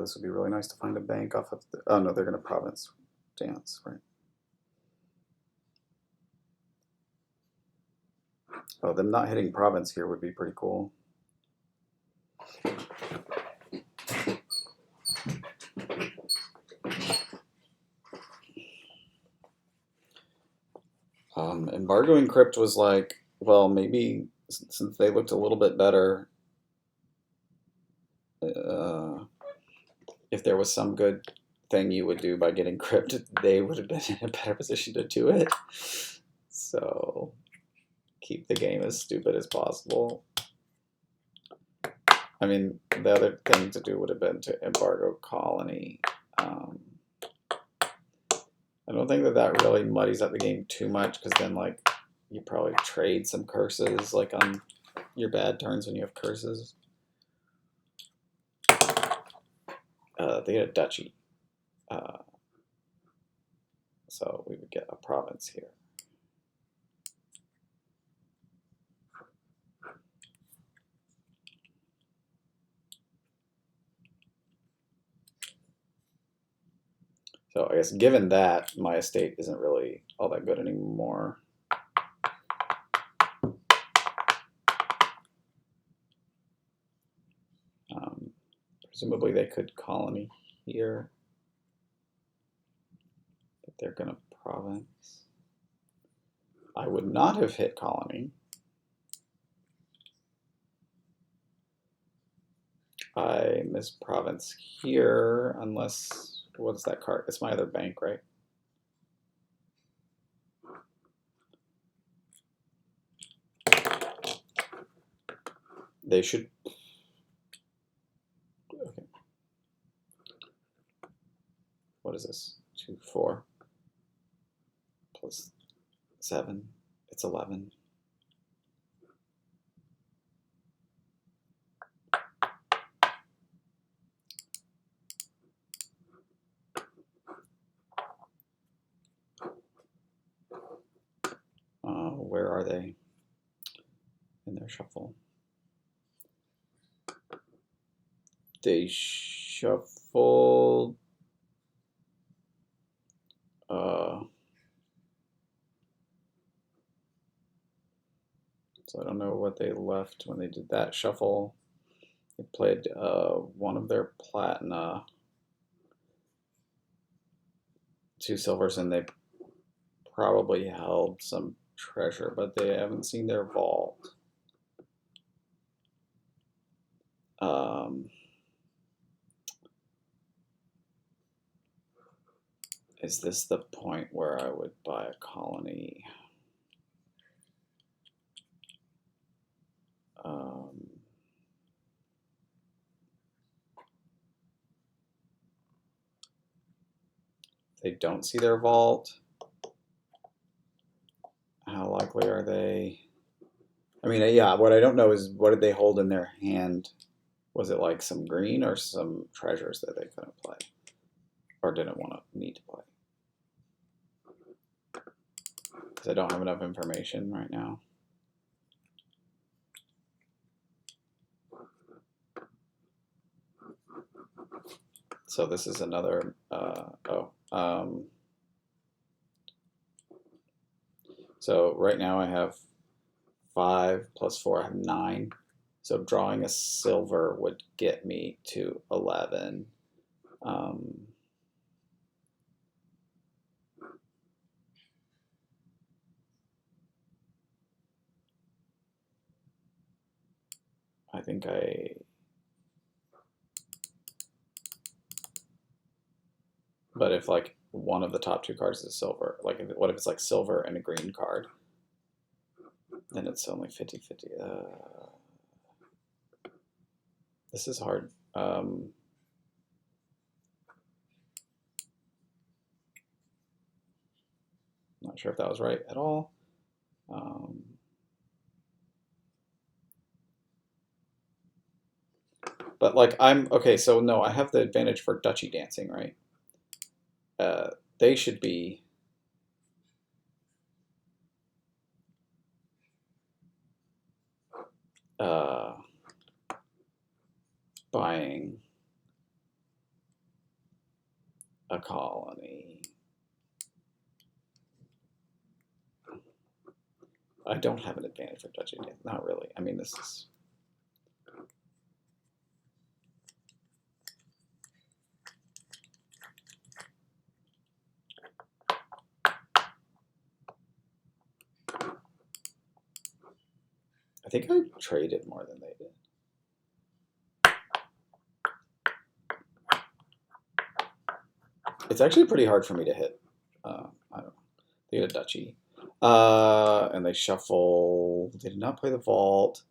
This would be really nice to find a bank off of the, oh no, they're going to province dance, right? Oh, them not hitting province here would be pretty cool. Embargoing crypt was like well, maybe since they looked a little bit better, if there was some good thing you would do by getting crypt, they would have been in a better position to do it. So keep the game as stupid as possible. I mean, the other thing to do would have been to embargo colony. I don't think that that really muddies up the game too much, because then like you probably trade some curses like on your bad turns when you have curses. They get a duchy, so we would get a province here. So I guess given that, my estate isn't really all that good anymore. Presumably they could colony here, but they're going to province. I would not have hit colony. I miss province here, unless, what's that card? It's my other bank, right? They should, okay. What is this? 2, 4 plus 7, it's 11. Where are they in their shuffle? They shuffled. So I don't know what they left when they did that shuffle. They played one of their platina, 2 silvers, and they probably held some treasure, but they haven't seen their vault. Is this the point where I would buy a colony? They don't see their vault. How likely are they? I mean, yeah, what I don't know is what did they hold in their hand? Was it like some green or some treasures that they couldn't play? Or didn't need to play? Because I don't have enough information right now. So this is another, so right now I have 5 plus 4, I have 9. So drawing a silver would get me to 11. I think but if like one of the top 2 cards is silver, like what if it's like silver and a green card? Then it's only 50-50. This is hard. Not sure if that was right at all. But like okay, so no, I have the advantage for duchy dancing, right? They should be buying a colony. I don't have an advantage for duchy dancing, not really. I mean, this is. think I traded more than they did. It's actually pretty hard for me to hit. I don't know. They get a duchy. And they shuffle. They did not play the vault.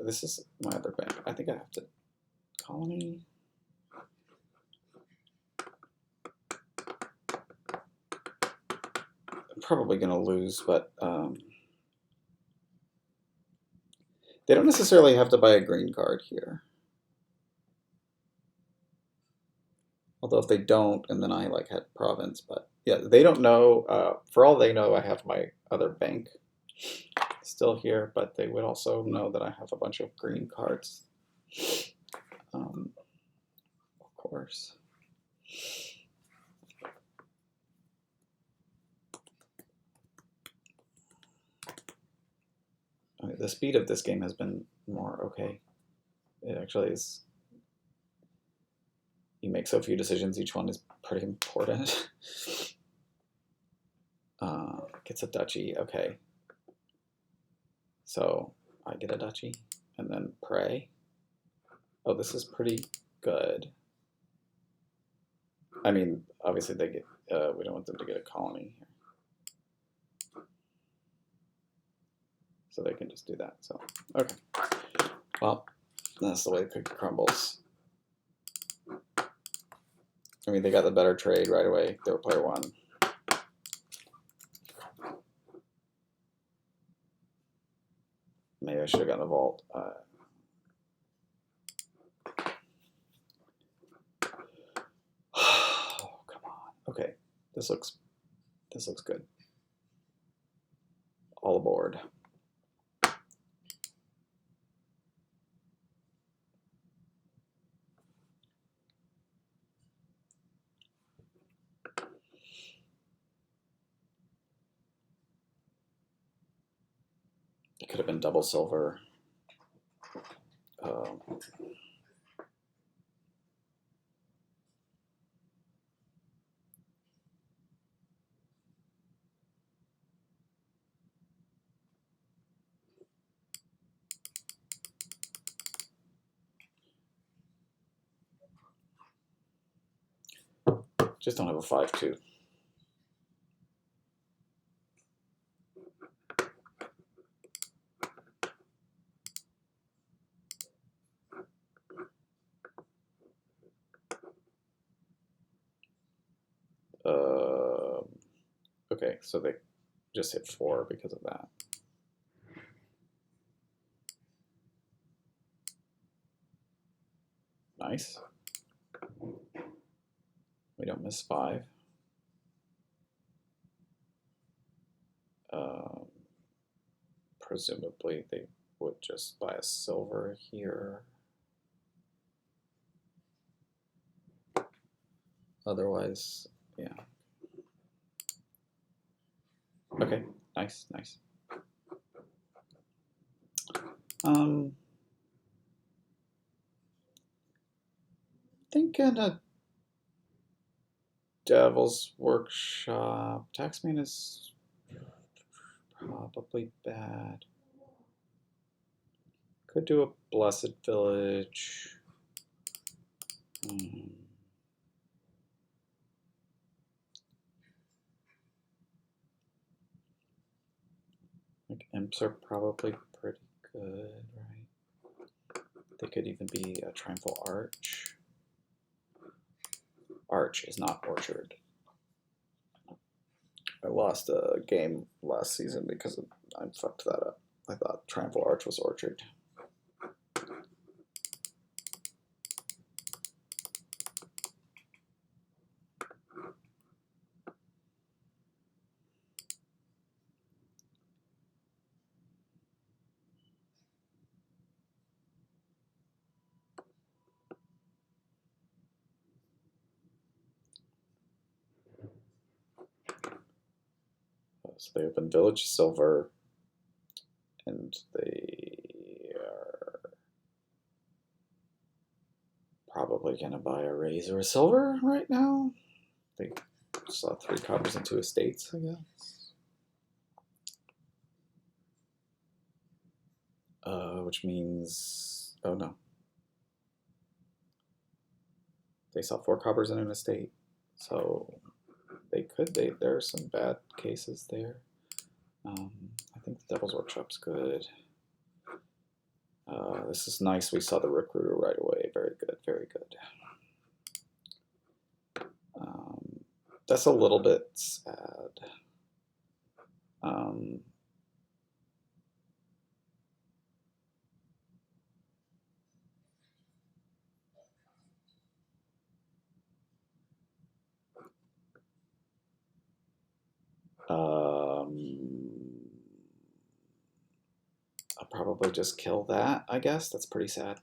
This is my other bank. I think I have to colony. I'm probably gonna lose, but they don't necessarily have to buy a green card here. Although if they don't, and then I like had province, but yeah, they don't know. For all they know, I have my other bank still here, but they would also know that I have a bunch of green cards. Of course. Okay, the speed of this game has been more okay. It actually is. You make so few decisions, each one is pretty important. Gets a duchy, okay. So I get a duchy and then pray. Oh, this is pretty good. I mean, obviously they get, we don't want them to get a colony here. So they can just do that, so, okay. Well, that's the way the cookie crumbles. I mean, they got the better trade right away. They were player one. Maybe I should have gotten a vault. Oh, come on. Okay, this looks good. All aboard. It could have been double silver. Just don't have a 5-2. Okay, so they just hit 4 because of that. Nice. We don't miss 5. Presumably they would just buy a silver here. Otherwise, yeah. Okay, nice. Thinking a Devil's Workshop. Taxman is probably bad. Could do a Blessed Village. Like imps are probably pretty good, right? They could even be a Triumphal Arch. Arch is not Orchard. I lost a game last season because I fucked that up. I thought Triumphal Arch was Orchard. So they open Village Silver, and they are probably gonna buy a raise or a silver right now. I think I saw 3 coppers and 2 estates, I guess. Which means, oh no. They saw 4 coppers and an estate. So they could, there are some bad cases there. I think the Devil's Workshop's good. This is nice. We saw the Recruiter right away. Very good, very good. That's a little bit sad. I'll probably just kill that, I guess. That's pretty sad.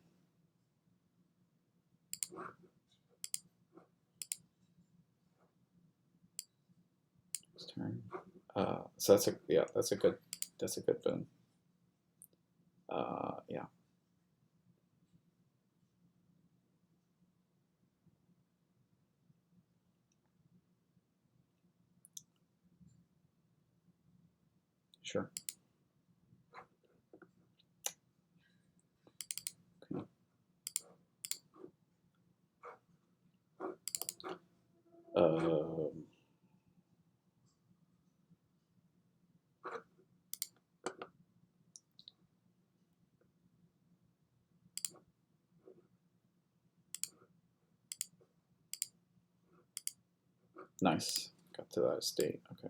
Turn. So that's a good boon. Yeah. Sure. Okay. Nice. Got to that estate. Okay.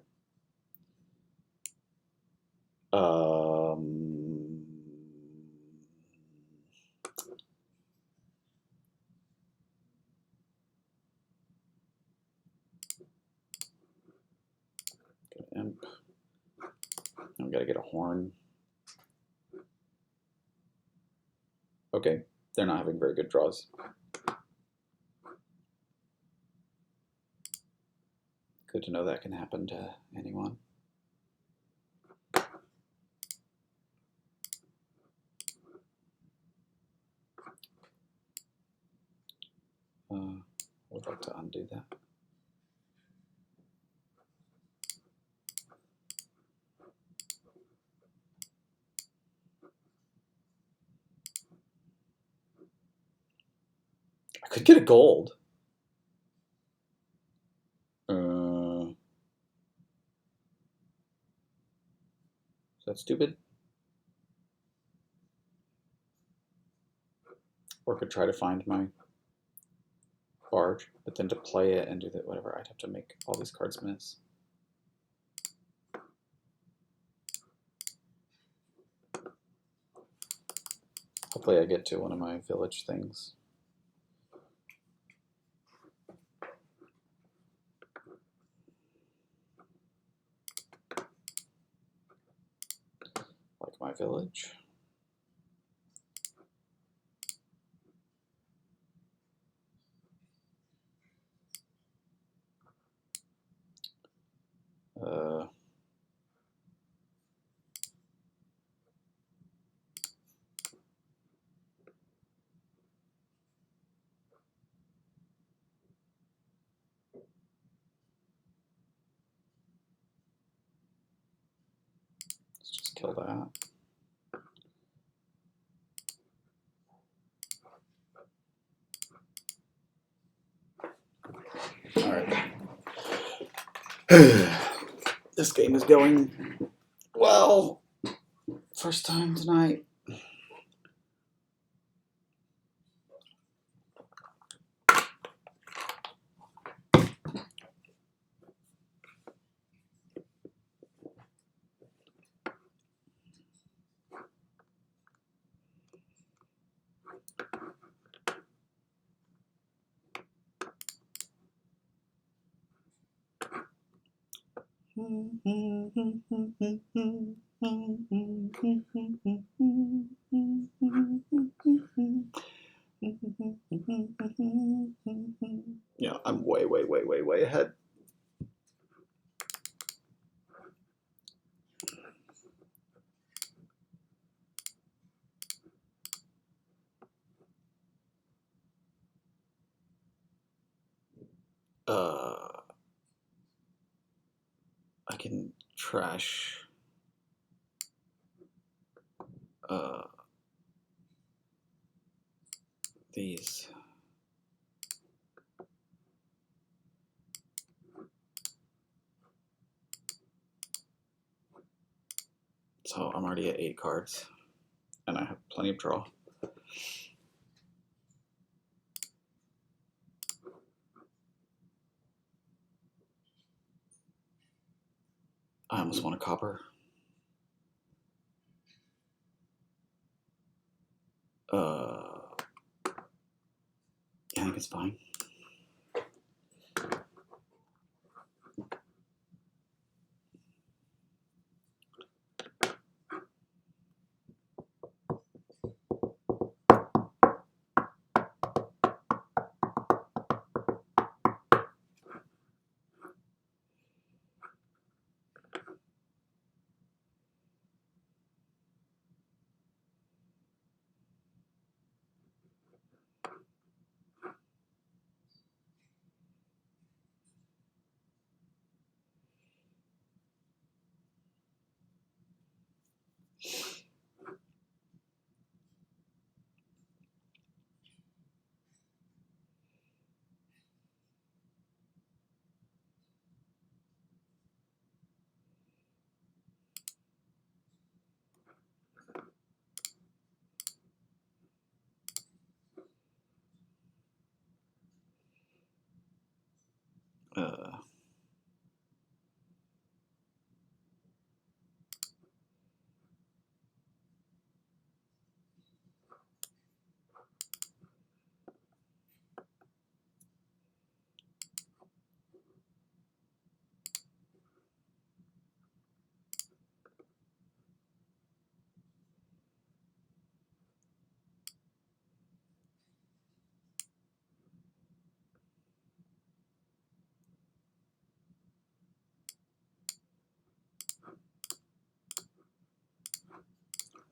Get an imp. I've got to get a horn. Okay, they're not having very good draws. Good to know that can happen to anyone. Would like to undo that. I could get a gold. Is that stupid? Or could try to find my barge, but then to play it and do that, whatever, I'd have to make all these cards miss. Hopefully I get to one of my village things. Like my village. Let's just kill that. All right. This game is going well. First time tonight. Yeah, I'm way ahead. I can trash these. So I'm already at 8 cards, and I have plenty of draw. I almost want a copper. I think it's fine.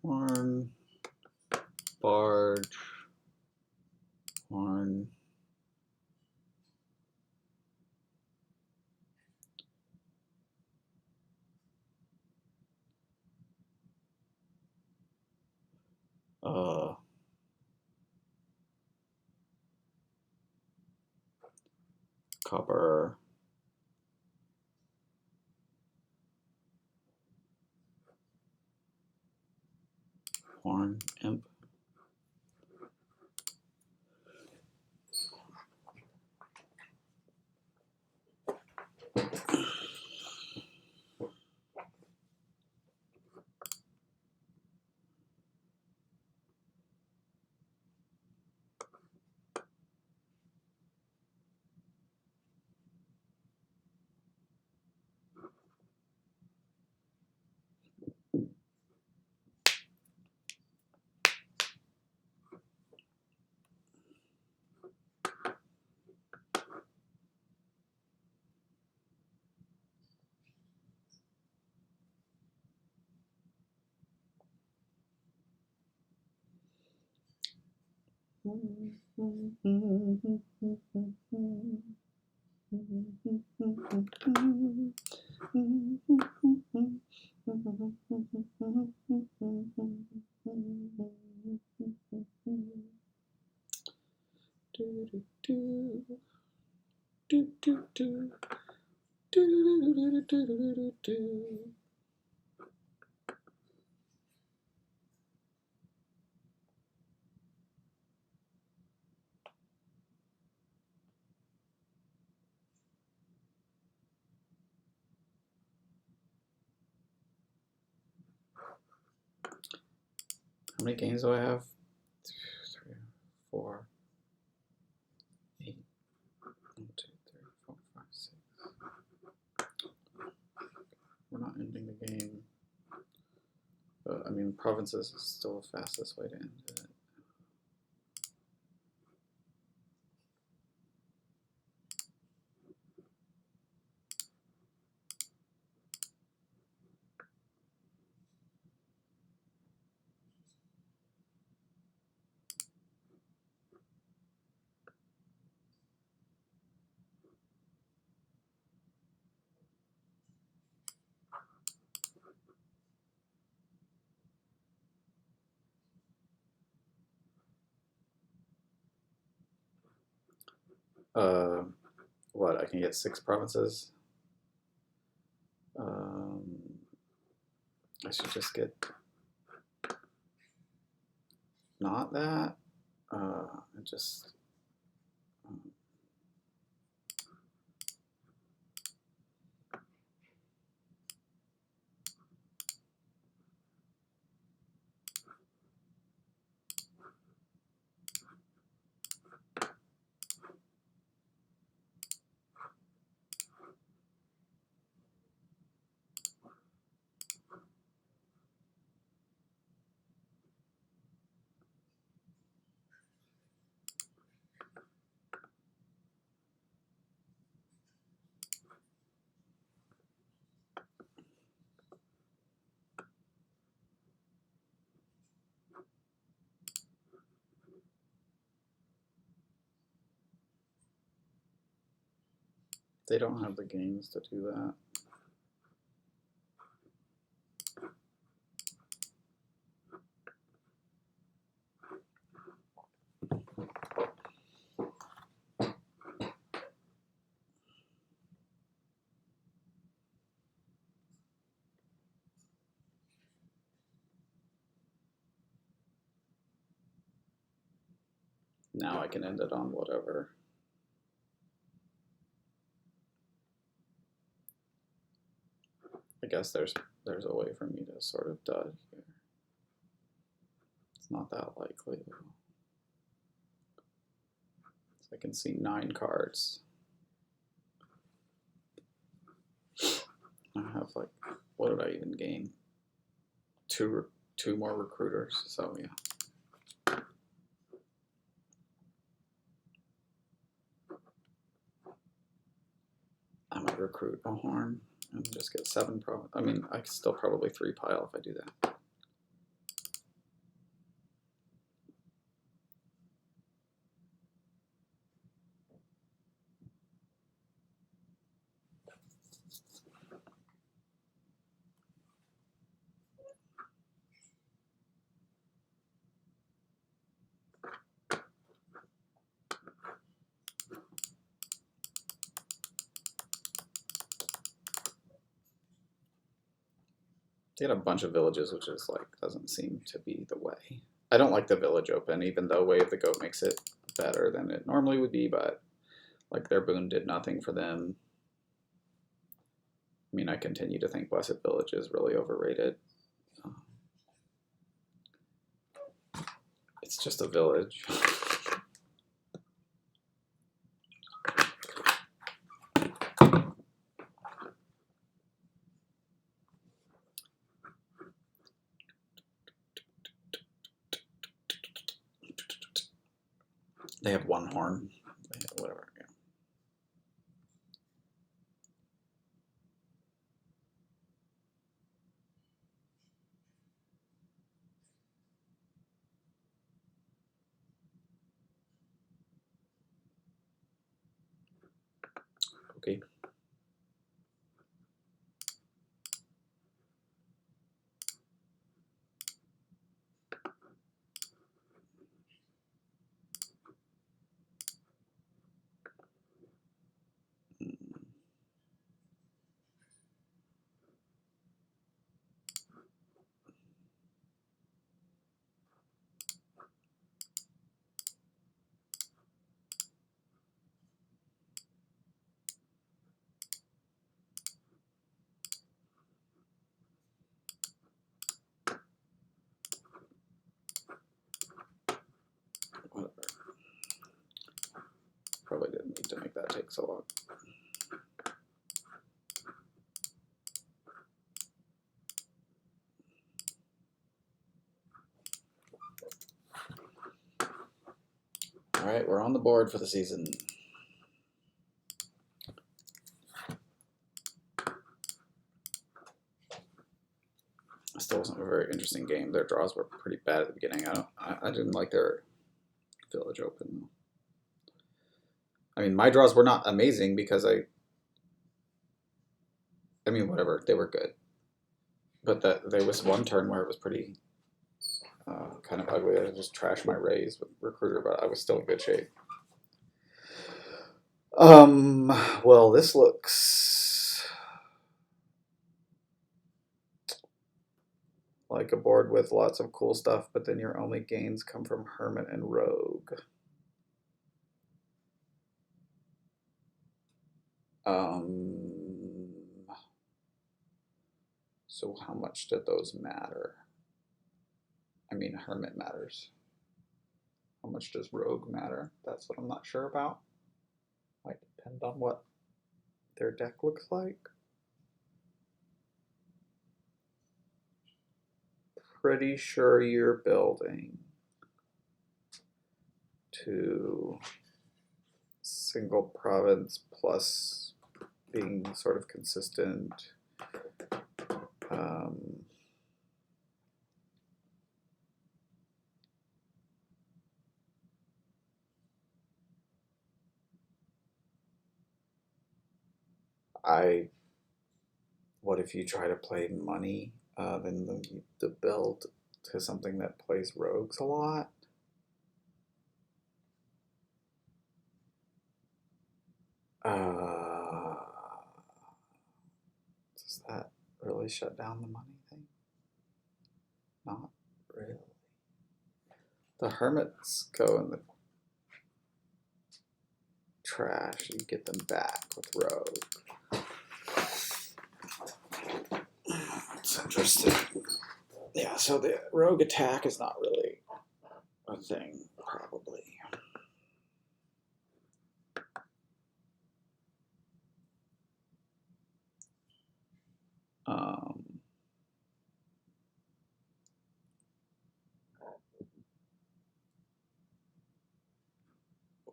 Horn, barge, horn. Copper. Horn, imp. How many games do I have? 2, 3, 4, 8. 1, 2, 3, 4, 5, 6. We're not ending the game. But I mean, provinces is still the fastest way to end it. What, I can get 6 provinces? I should just get not that. And just they don't have the games to do that. Now I can end it on whatever. I guess there's a way for me to sort of dud here. It's not that likely though. So I can see 9 cards. I have like, what did I even gain? Two more recruiters, so yeah. I might recruit a horn and just get 7 pro. I mean, I could still probably 3 pile if I do that. They had a bunch of villages, which is like, doesn't seem to be the way. I don't like the village open, even though Way of the Goat makes it better than it normally would be, but like their boon did nothing for them. I mean, I continue to think Blessed Village is really overrated. It's just a village. They have 1 horn. They have whatever. Yeah. Okay. Whatever. Probably didn't need to make that take so long. All right, we're on the board for the season. Still wasn't a very interesting game. Their draws were pretty bad at the beginning. I didn't like their village open. I mean, my draws were not amazing because I mean, whatever, they were good. But there was one turn where it was pretty kind of ugly. I just trashed my raise with recruiter, but I was still in good shape. Well, this looks like a board with lots of cool stuff, but then your only gains come from Hermit and Rogue. So how much did those matter? I mean, Hermit matters. How much does Rogue matter? That's what I'm not sure about. Might depend on what their deck looks like. Pretty sure you're building to single province plus being sort of consistent. What if you try to play money, then the build to something that plays rogues a lot? Does that really shut down the money thing? Not really. The Hermits go in the trash. You get them back with Rogue. It's interesting. Yeah, so the Rogue attack is not really a thing, probably.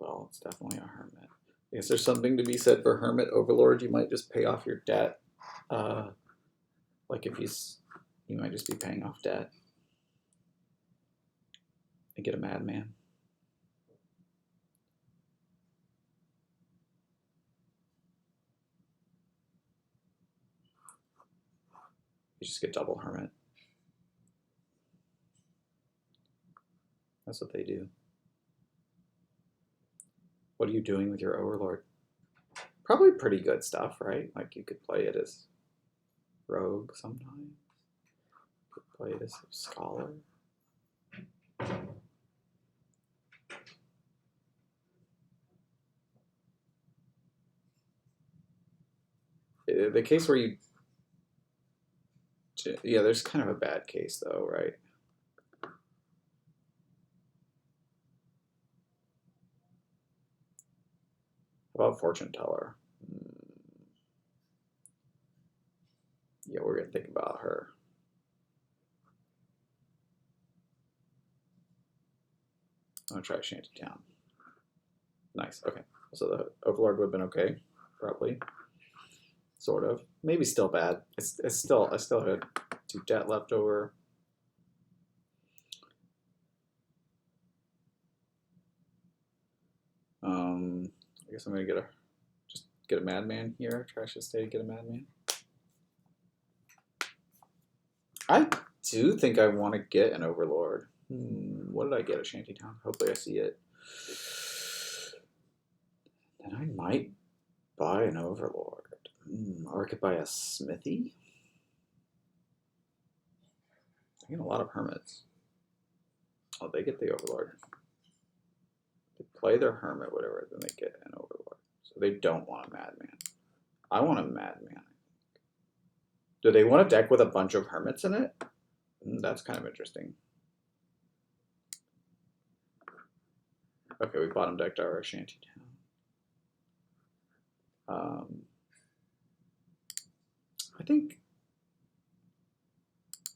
Well, it's definitely a Hermit. I guess there's something to be said for Hermit Overlord. You might just pay off your debt. Like if you might just be paying off debt and get a Madman. You just get double Hermit. That's what they do. What are you doing with your Overlord? Probably pretty good stuff, right? Like you could play it as Rogue sometimes. You could play it as Scholar. The case where you... Yeah, there's kind of a bad case though, right? How about Fortune Teller? Yeah, we're going to think about her. I'm going to try Shantytown. Nice, okay. So the Overlord would have been okay, probably. Sort of. Maybe still bad. I still had 2 debt left over. I guess I'm going to just get a Madman here. Trash Estate, get a Madman. I do think I want to get an Overlord. What did I get at Shantytown? Hopefully I see it. Then I might buy an Overlord. Or I could buy a Smithy. I get a lot of Hermits. Oh, they get the Overlord. They play their Hermit, whatever, then they get an Overlord. So they don't want a Madman. I want a Madman. Do they want a deck with a bunch of Hermits in it? That's kind of interesting. Okay, we bottom decked our Shantytown. I think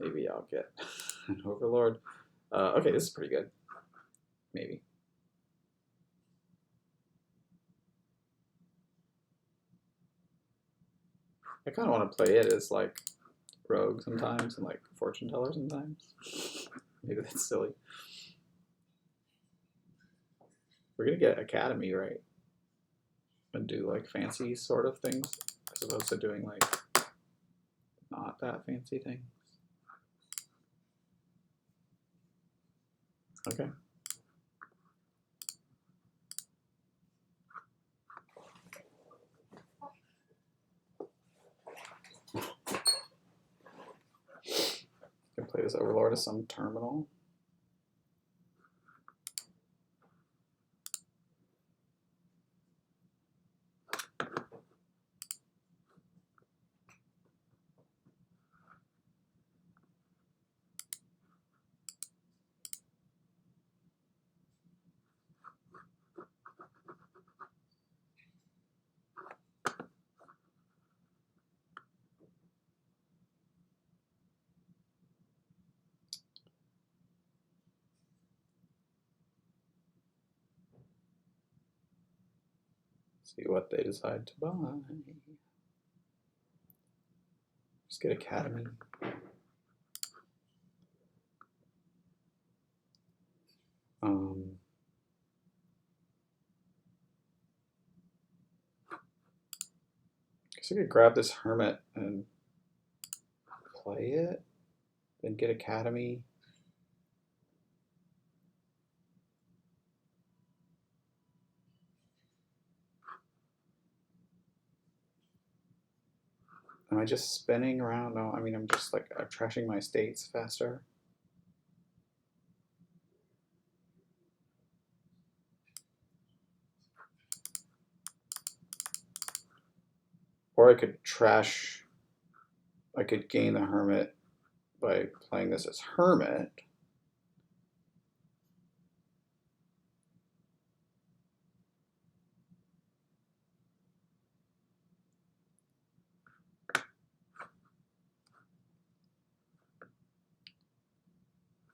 maybe I'll get an Overlord. Okay, this is pretty good. Maybe. I kind of want to play it as like Rogue sometimes and like Fortune Teller sometimes. Maybe that's silly. We're gonna get Academy, right? And do like fancy sort of things as opposed to doing like not that fancy things. Okay. this Overlord as some terminal. See what they decide to buy. Just get Academy. Guess I could grab this Hermit and play it, then get Academy. Am I just spinning around? No, I mean, I'm just like, I'm trashing my states faster. Or I could trash, I could gain the Hermit by playing this as Hermit.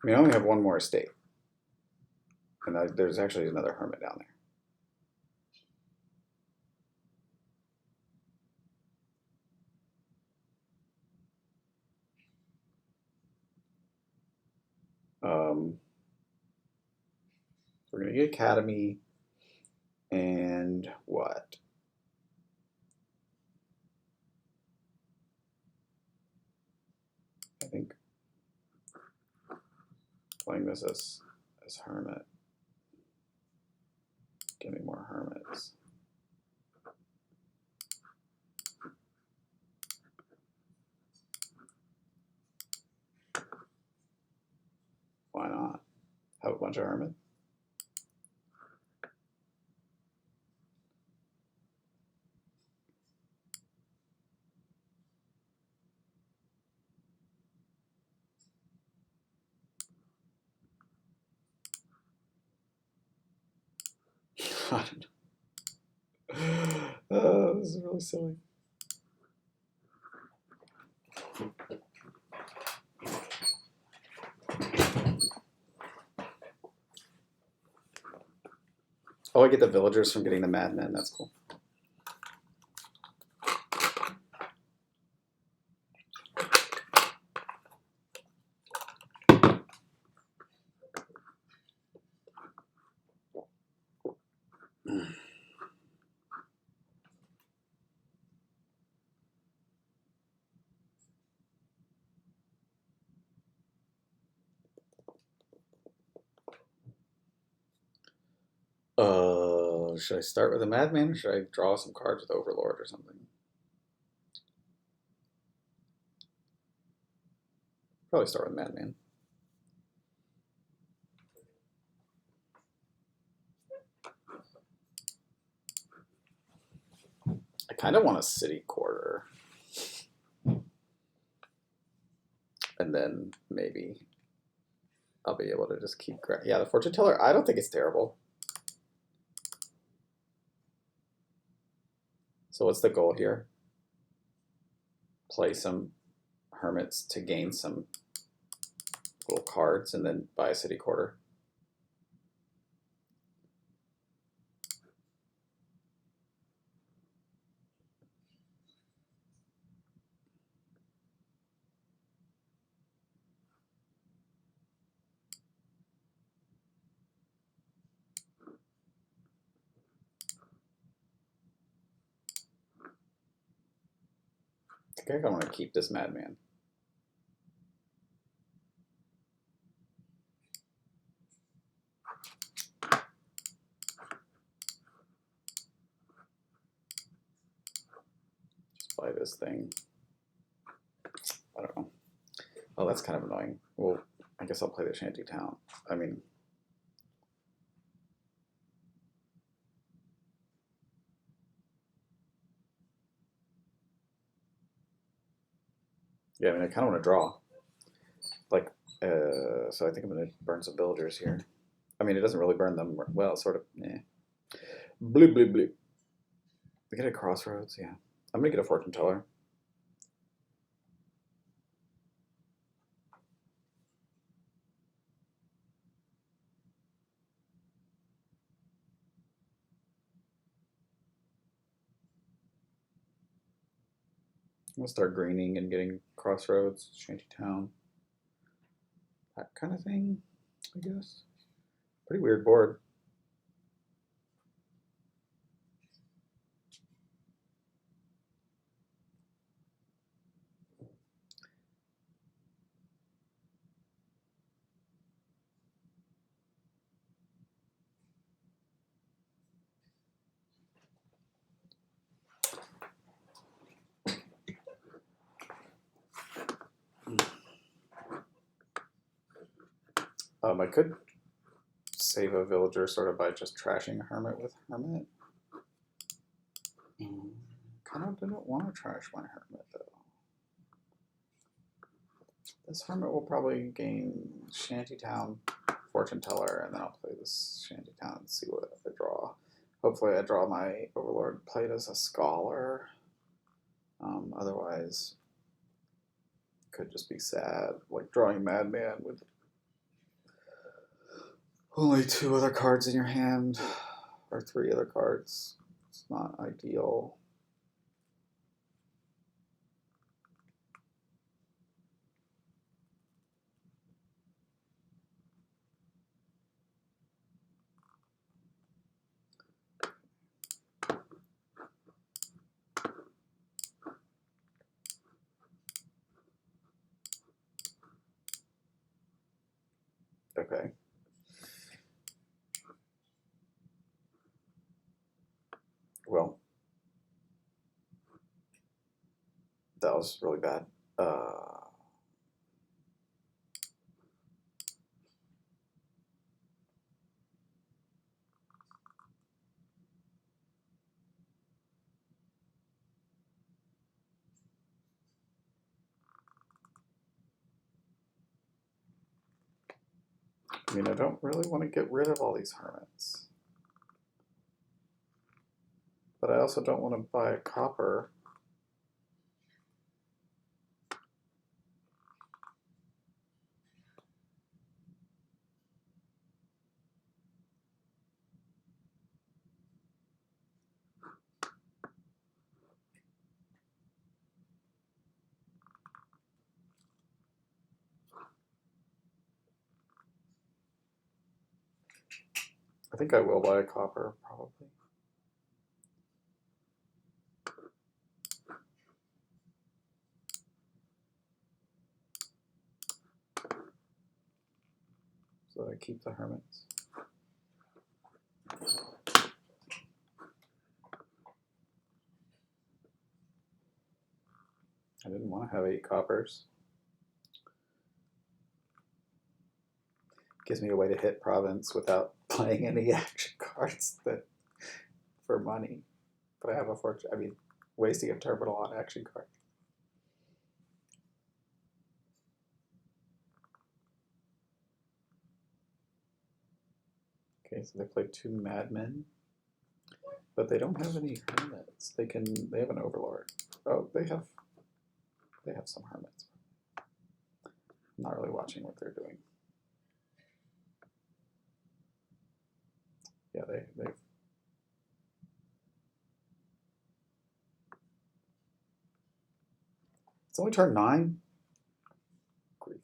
I mean, I only have one more estate. And there's actually another Hermit down there. We're going to get Academy and what? I think playing this as Hermit. Give me more Hermits. Why not? Have a bunch of Hermits. I don't know. Oh, this is really silly. Oh, I get the villagers from getting the madmen. That's cool. Should I start with a madman or should I draw some cards with Overlord or something? Probably start with madman. I kind of want a city quarter. And then maybe I'll be able to just keep... Yeah, the fortune teller, I don't think it's terrible. So what's the goal here? Play some Hermits to gain some little cards and then buy a city quarter. I think I want to keep this madman. Just buy this thing. I don't know. Oh, that's kind of annoying. Well, I guess I'll play the shanty town. I mean, yeah, I mean, I kind of want to draw. Like, so I think I'm going to burn some villagers here. I mean, it doesn't really burn them well, sort of. Yeah. Bloop, bloop, bloop. We get a crossroads, yeah. I'm going to get a fortune teller. I'm going to start greening and getting crossroads, shantytown, that kind of thing, I guess. Pretty weird board. I could save a villager sort of by just trashing a hermit with hermit. Kind of didn't want to trash my hermit though. This hermit will probably gain shantytown, fortune teller, and then I'll play this shantytown and see what I draw. Hopefully I draw my overlord played as a scholar. Otherwise, could just be sad, like drawing madman with only 2 other cards in your hand, or 3 other cards. It's not ideal. Okay. Well, that was really bad. I mean, I don't really want to get rid of all these hermits. But I also don't want to buy a copper. I think I will buy a copper, probably. So I keep the hermits. I didn't want to have 8 coppers. Gives me a way to hit province without playing any action cards that for money. But I have a fortune. I mean, wasting a terminal on action card. Okay, so they play 2 madmen, but they don't have any hermits. They have an overlord. Oh, they have some hermits. I'm not really watching what they're doing. Yeah, they've. It's only turn 9. Grief.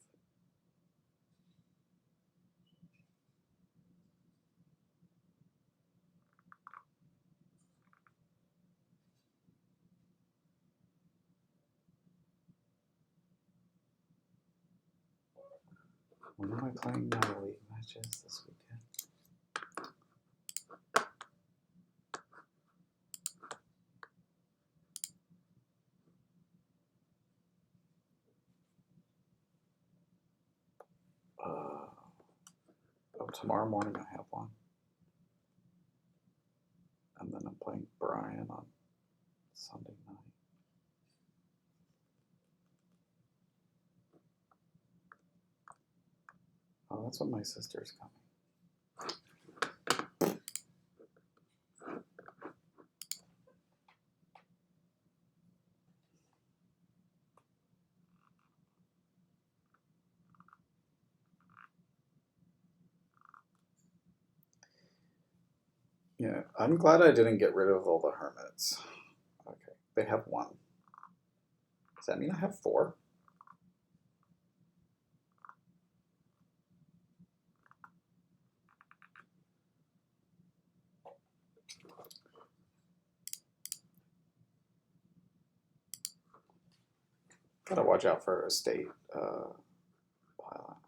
When am I playing League matches this weekend? tomorrow morning I have one. And then I'm playing Brian on Sunday night. Oh, that's when my sister's coming. Yeah, I'm glad I didn't get rid of all the hermits. Okay, they have one. Does that mean I have 4? Gotta watch out for a state pile.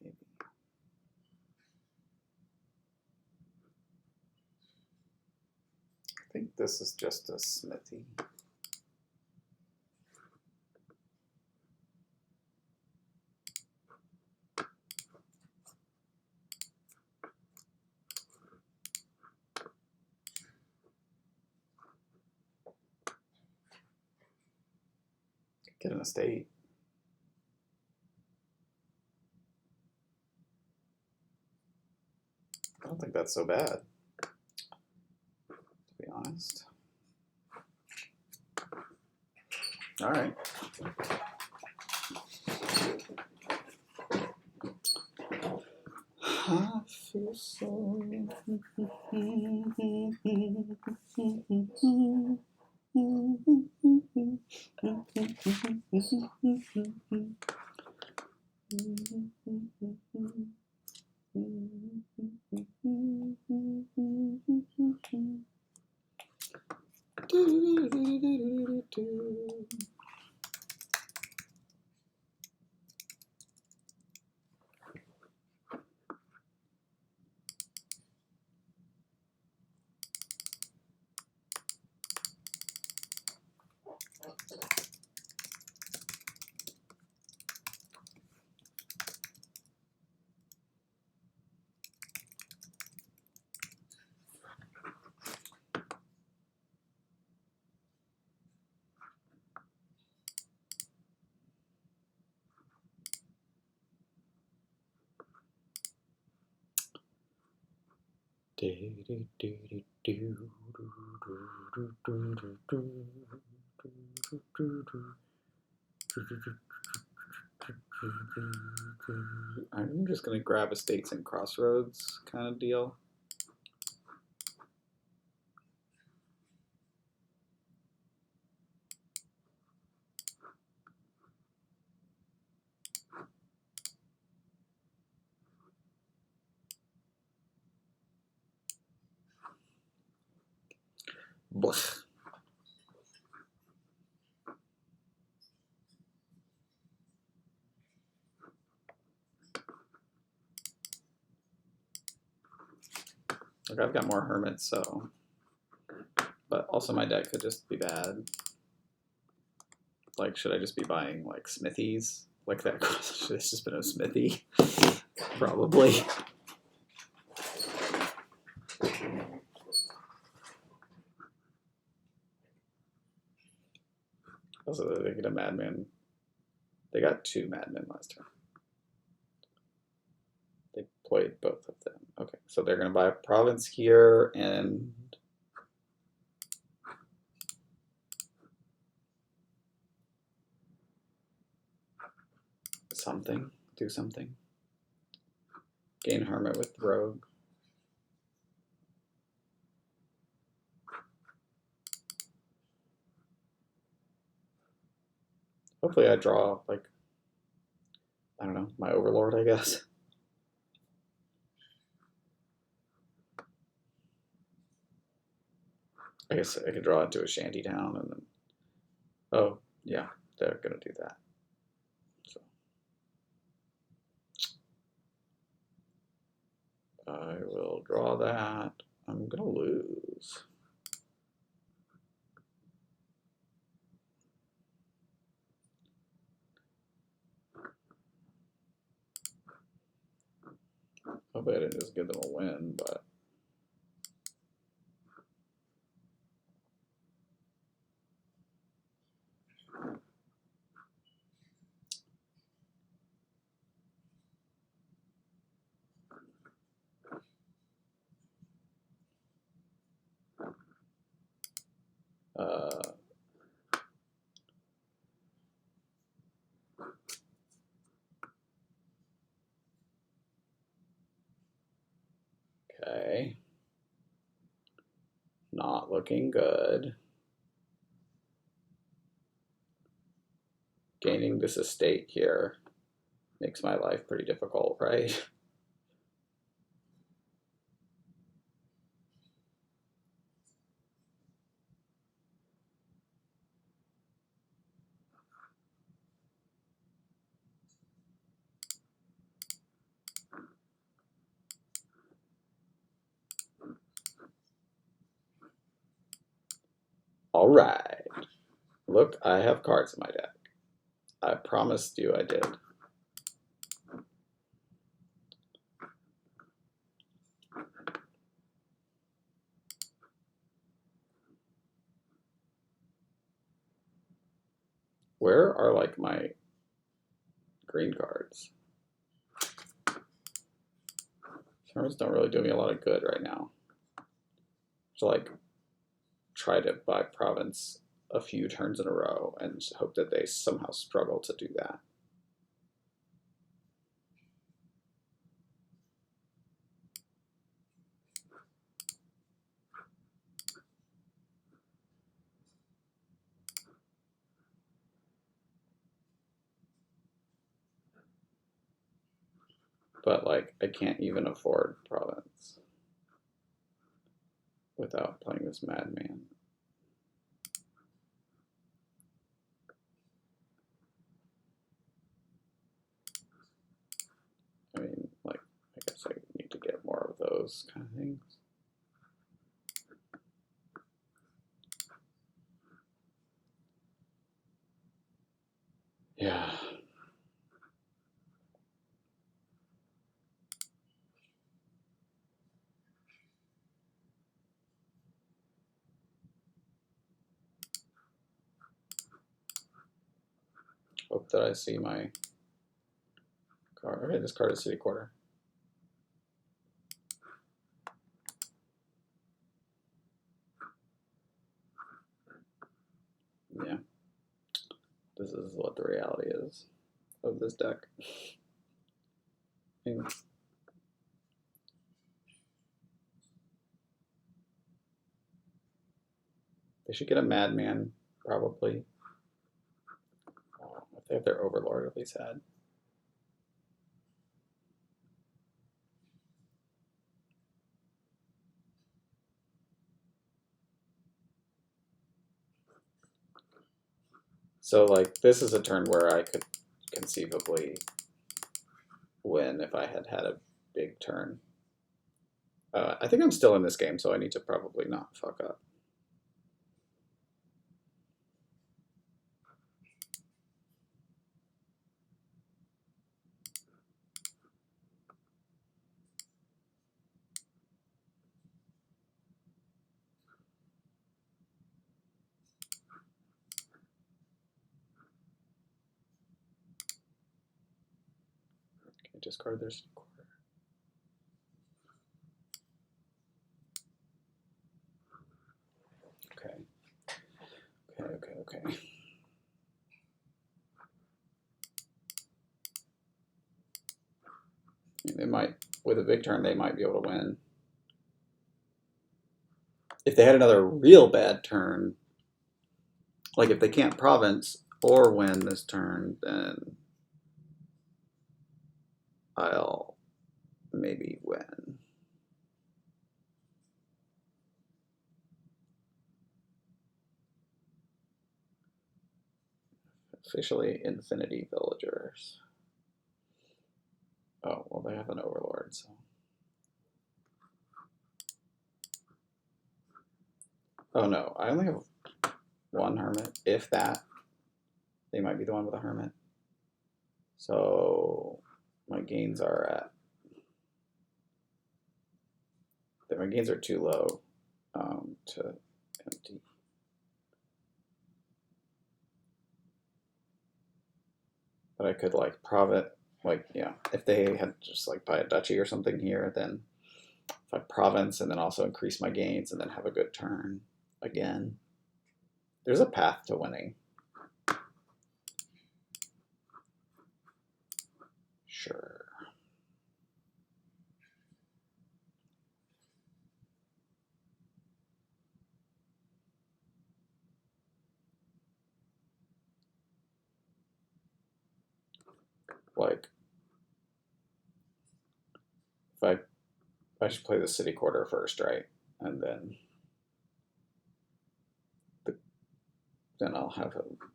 Maybe. I think this is just a smithy. Get an estate. I don't think that's so bad, to be honest. All right. I feel so. I'm just gonna grab estates and crossroads kind of deal. Blech. Like I've got more hermits, so, but also my deck could just be bad. Like, should I just be buying like smithies? Like that should have just been a smithy, probably. Also, they get a madman. They got 2 madmen last turn. They played both of them. Okay, so they're going to buy a province here and something. Do something. Gain hermit with rogue. Hopefully I draw, like, I don't know, my overlord, I guess. I guess I could draw into a shanty town and then, oh, yeah, they're going to do that. So I will draw that. I'm going to lose. Hopefully I didn't just give them a win, but... Okay. Not looking good. Gaining this estate here makes my life pretty difficult, right? All right. Look, I have cards in my deck. I promised you I did. Where are like my green cards? Turns don't really do me a lot of good right now. So like try to buy province a few turns in a row and hope that they somehow struggle to do that. But like I can't even afford province without playing this madman. I mean, like, I guess I need to get more of those kind of things. Yeah. Hope that I see my card. Okay, this card is City Quarter. Yeah. This is what the reality is of this deck. And they should get a madman, probably. If they have their overlord at least had. So like this is a turn where I could conceivably win if I had had a big turn. I think I'm still in this game, so I need to probably not fuck up. Okay, discard their City Quarter. Okay. They might, with a big turn, they might be able to win. If they had another real bad turn, like if they can't province or win this turn, then I'll maybe win. Officially Infinity Villagers. Oh, well, they have an overlord, so. Oh no, I only have one hermit, if that. They might be the one with a hermit. So my gains are at my gains are too low to empty. But I could like Province, like, yeah, if they had just like buy a duchy or something here, then if I Province and then also increase my gains and then have a good turn again. There's a path to winning. Sure. Like, if I should play the city quarter first, right? And then I'll have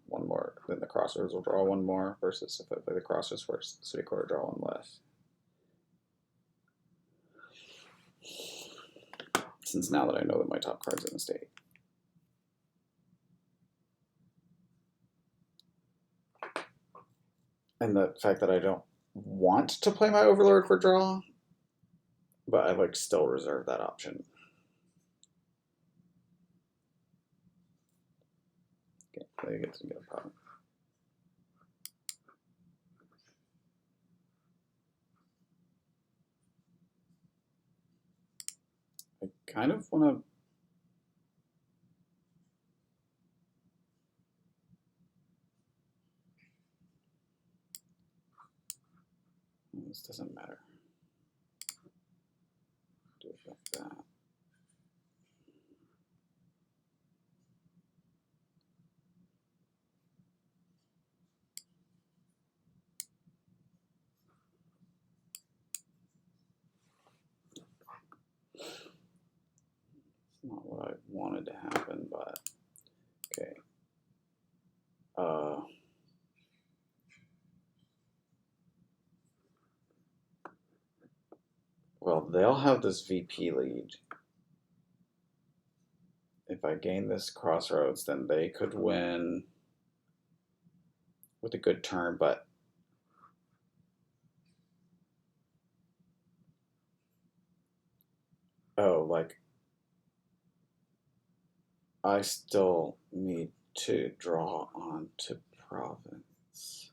one more. Then the crossroads will draw one more, versus if I play the crossroads first, the city quarter draw one less. Since now that I know that my top card's in the state. And the fact that I don't want to play my Overlord for draw, but I like still reserve that option. Okay, I get to get a problem. I kind of want to. This doesn't matter. Do it like that. It's not what I wanted to happen, but okay. Well, they'll have this VP lead. If I gain this crossroads, then they could win with a good turn, but oh, like I still need to draw onto Province.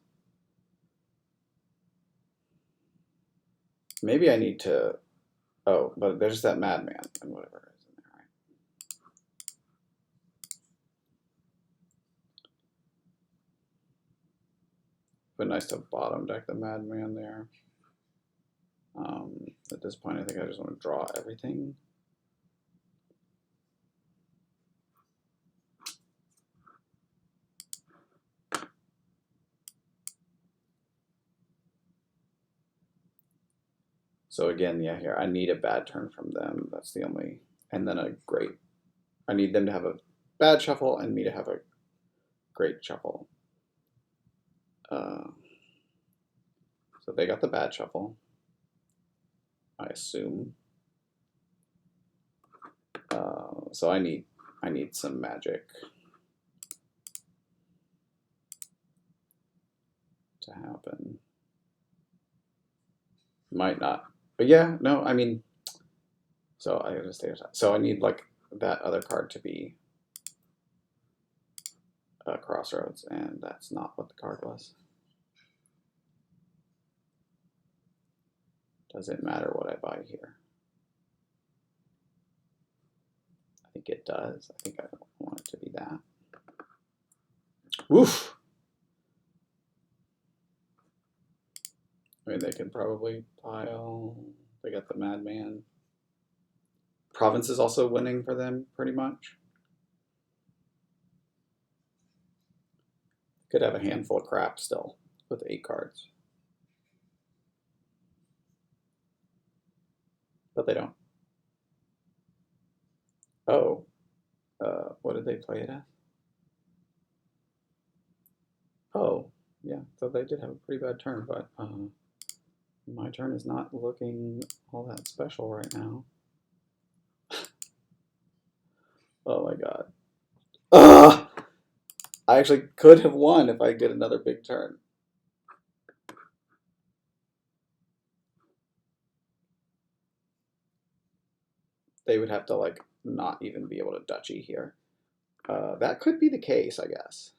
Maybe I need to. Oh, but there's that madman and whatever is in there, right? But nice to bottom deck the madman there. At this point, I think I just want to draw everything. So again, yeah, here, I need a bad turn from them. That's the only, and then a great, I need them to have a bad shuffle and me to have a great shuffle. So they got the bad shuffle, I assume. So I need some magic to happen. Might not, but yeah, no, I mean, so I gotta stay aside. So I need like that other card to be a crossroads, and that's not what the card was. Does it matter what I buy here? I think it does. I think I don't want it to be that. Woof! I mean, they can probably pile. They got the madman. Province is also winning for them, pretty much. Could have a handful of crap still with 8 cards. But they don't. Oh. What did they play it as? Oh, yeah. So they did have a pretty bad turn, but my turn is not looking all that special right now. Oh my god. I actually could have won if I did another big turn. they would have to like not even be able to duchy here. That could be the case, I guess.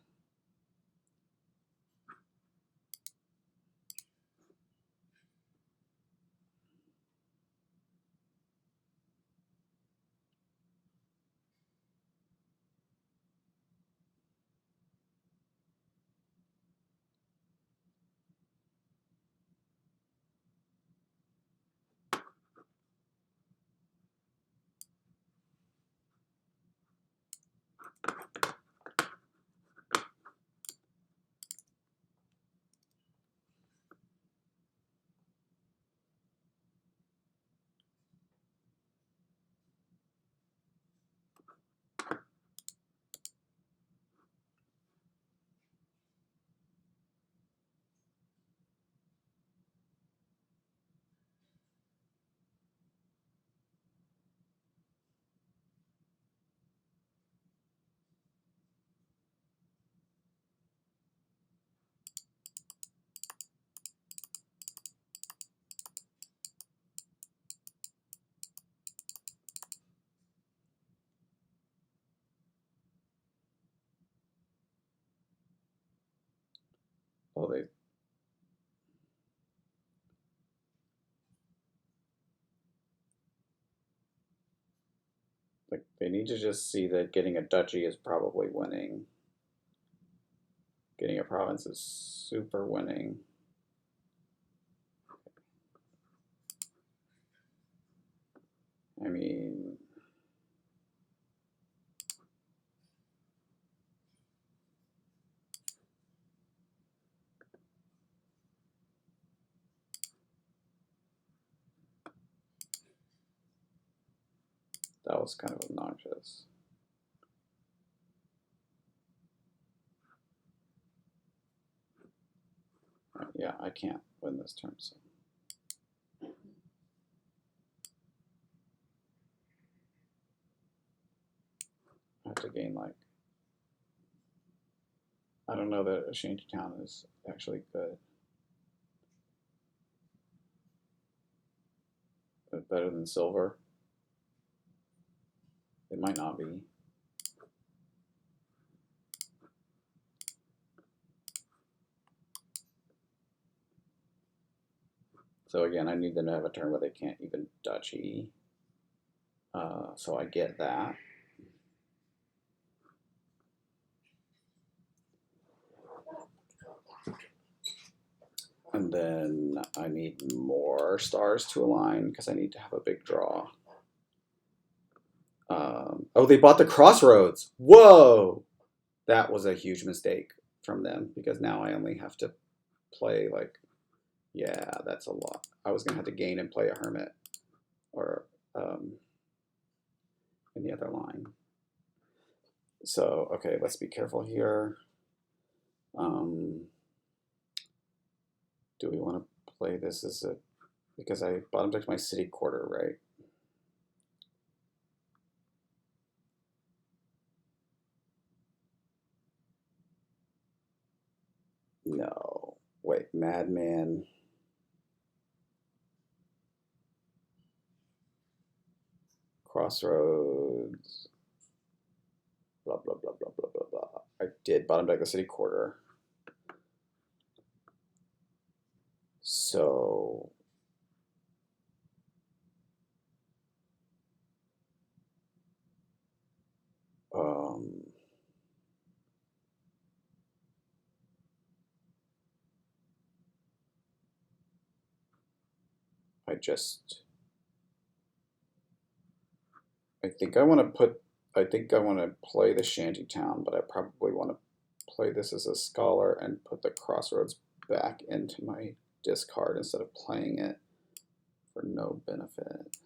Oh, they need to just see that getting a duchy is probably winning. Getting a province is super winning. I mean, that was kind of obnoxious. Yeah, I can't win this turn, so. I have to gain like, I don't know that a shanty town is actually good. But better than silver. It might not be. So again, I need them to have a turn where they can't even duchy. So I get that. And then I need more stars to align because I need to have a big draw. Oh, they bought the crossroads. Whoa! That was a huge mistake from them because now I only have to play like, yeah, that's a lot. I was going to have to gain and play a hermit or in the other line. So, okay, let's be careful here. Do we want to play this as a, because I bottom decked my city quarter, right? No. Wait, Madman. Crossroads. Blah, blah, blah, blah, blah, blah, blah. I did bottom deck the city quarter. So I think I want to play the shantytown, but I probably want to play this as a scholar and put the crossroads back into my discard instead of playing it for no benefit.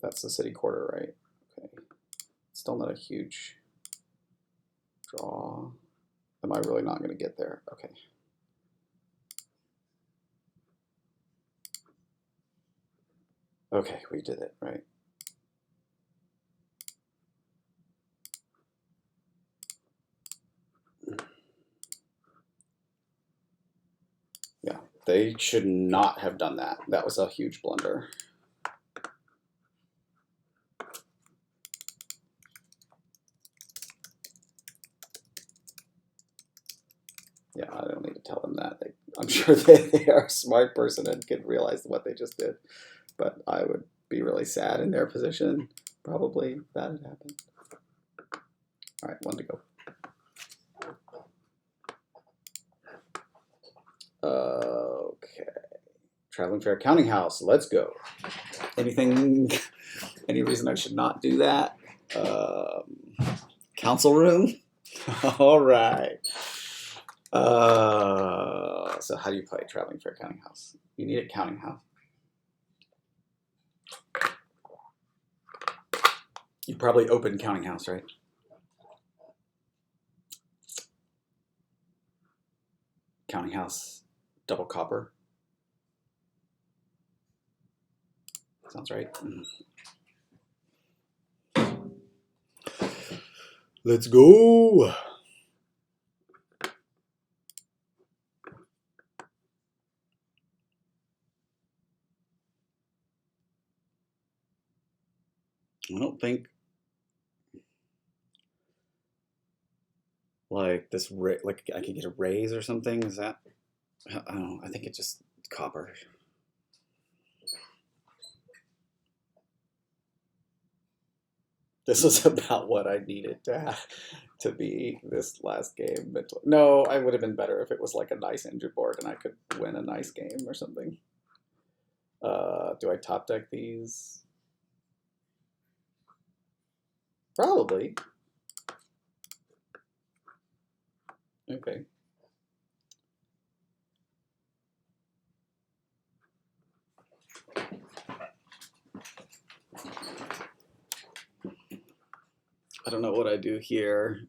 That's the city quarter, right? Okay. Still not a huge draw. Am I really not going to get there? Okay. Okay, we did it, right? Yeah, they should not have done that. That was a huge blunder. Yeah, I don't need to tell them that. I'm sure they are a smart person and could realize what they just did. But I would be really sad in their position, probably, if that had happened. All right, one to go. Okay. Traveling Fair Counting House, let's go. Anything, any reason I should not do that? Council room? All right. So how do you play Traveling Fair Counting House? You need a counting house. You probably open counting house, right? Counting house, double copper. Sounds right. Let's go. I don't think like this, like I could get a raise or something. Is that? I don't know. I think it's just copper. This is about what I needed to be this last game. But no, I would have been better if it was like a nice injured board and I could win a nice game or something. Do I top deck these? Probably. Okay. I don't know what I do here.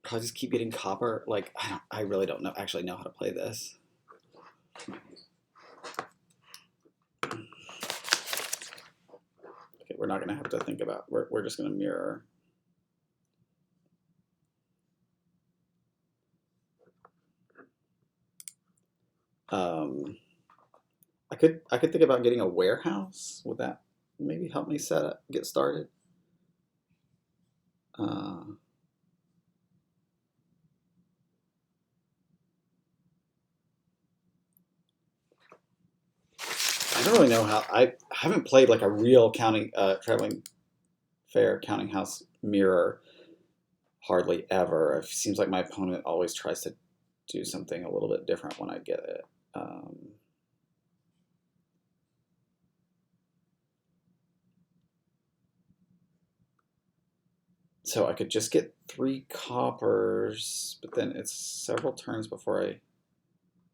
Probably just keep getting copper. Like I really don't know actually know how to play this. Okay, we're not gonna have to think about. We're just gonna mirror. I could think about getting a warehouse. Would that maybe help me get started? I don't really know how. I haven't played like a real traveling fair counting house mirror hardly ever. It seems like my opponent always tries to do something a little bit different when I get it. So I could just get 3 coppers, but then it's several turns before I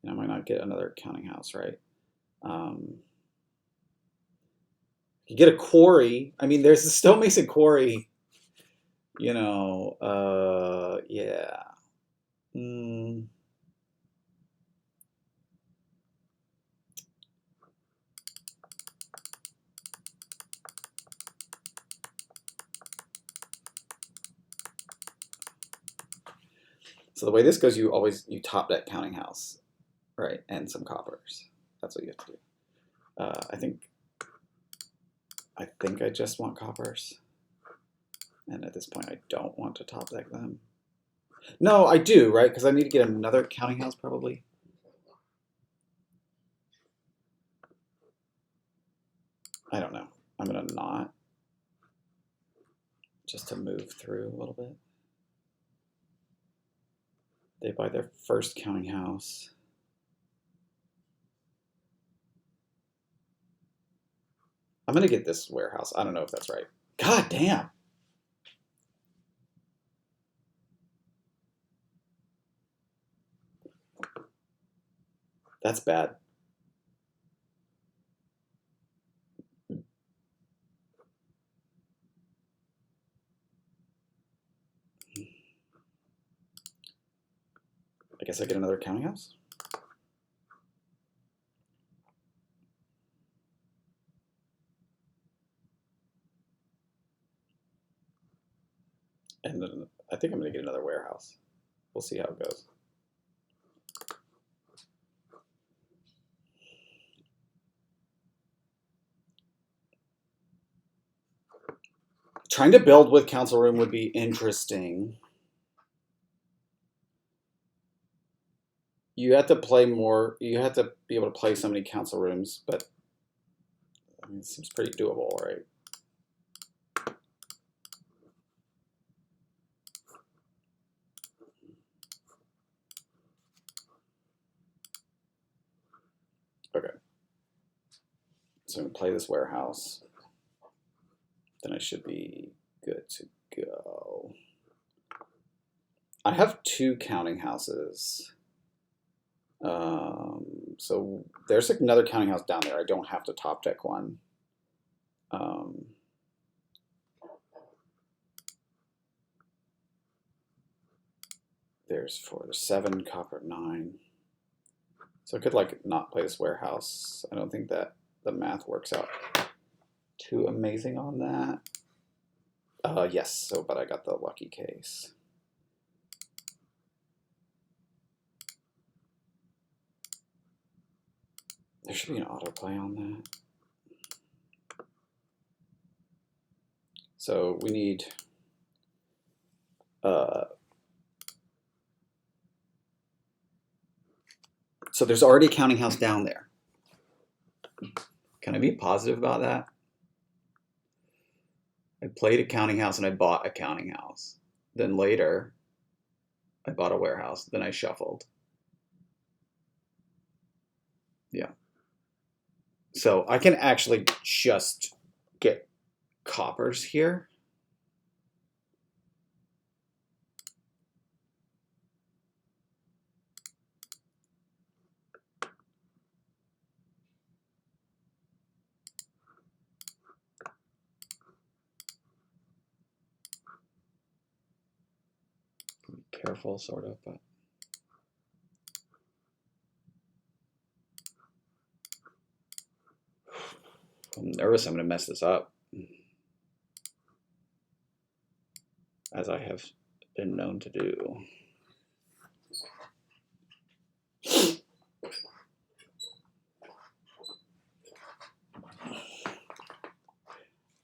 might not get another counting house, right? You get a quarry. I mean, there's the stonemason quarry. Yeah. So the way this goes, you top that counting house, right, and some coppers. That's what you have to do. I think I just want coppers, and at this point, I don't want to top deck them. No, I do, right? Because I need to get another counting house probably. I don't know. I'm gonna not, just to move through a little bit. They buy their first counting house. I'm gonna get this warehouse. I don't know if that's right. God damn. That's bad. I guess I get another counting house. And then I think I'm going to get another warehouse. We'll see how it goes. Trying to build with council room would be interesting. You have to play more. You have to be able to play so many council rooms, but I mean, it seems pretty doable, right? Okay. So I'm gonna play this warehouse. Then I should be good to go. I have 2 counting houses. So there's another counting house down there. I don't have to top deck one. There's 4, 7, copper 9. So I could like not play this warehouse. I don't think that the math works out too amazing on that. Yes, so but I got the lucky case. There should be an autoplay on that. So we need so there's already a counting house down there. Can I be positive about that? I played a counting house and I bought a counting house. Then later, I bought a warehouse. Then I shuffled. Yeah. So I can actually just get coppers here. Be careful, sort of, but. I'm nervous I'm going to mess this up, as I have been known to do.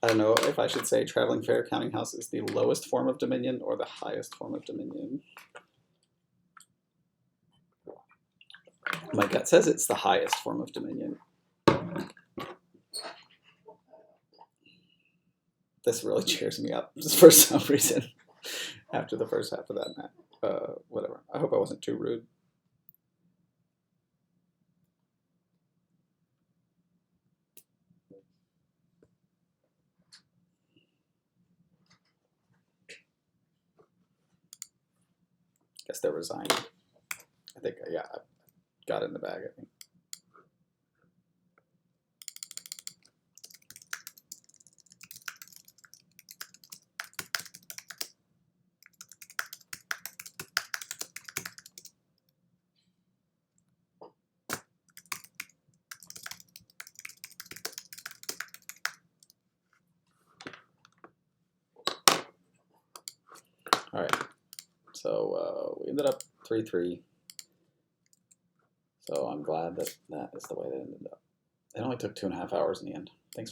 I don't know if I should say Traveling Fair Counting House is the lowest form of dominion or the highest form of dominion. My gut says it's the highest form of dominion. This really cheers me up just for some reason after the first half of that map. Whatever. I hope I wasn't too rude. Guess they're resigning. I think, yeah, I got it in the bag, I think. All right, so we ended up 3-3. So I'm glad that that is the way that ended up. It only took 2.5 hours in the end. Thanks for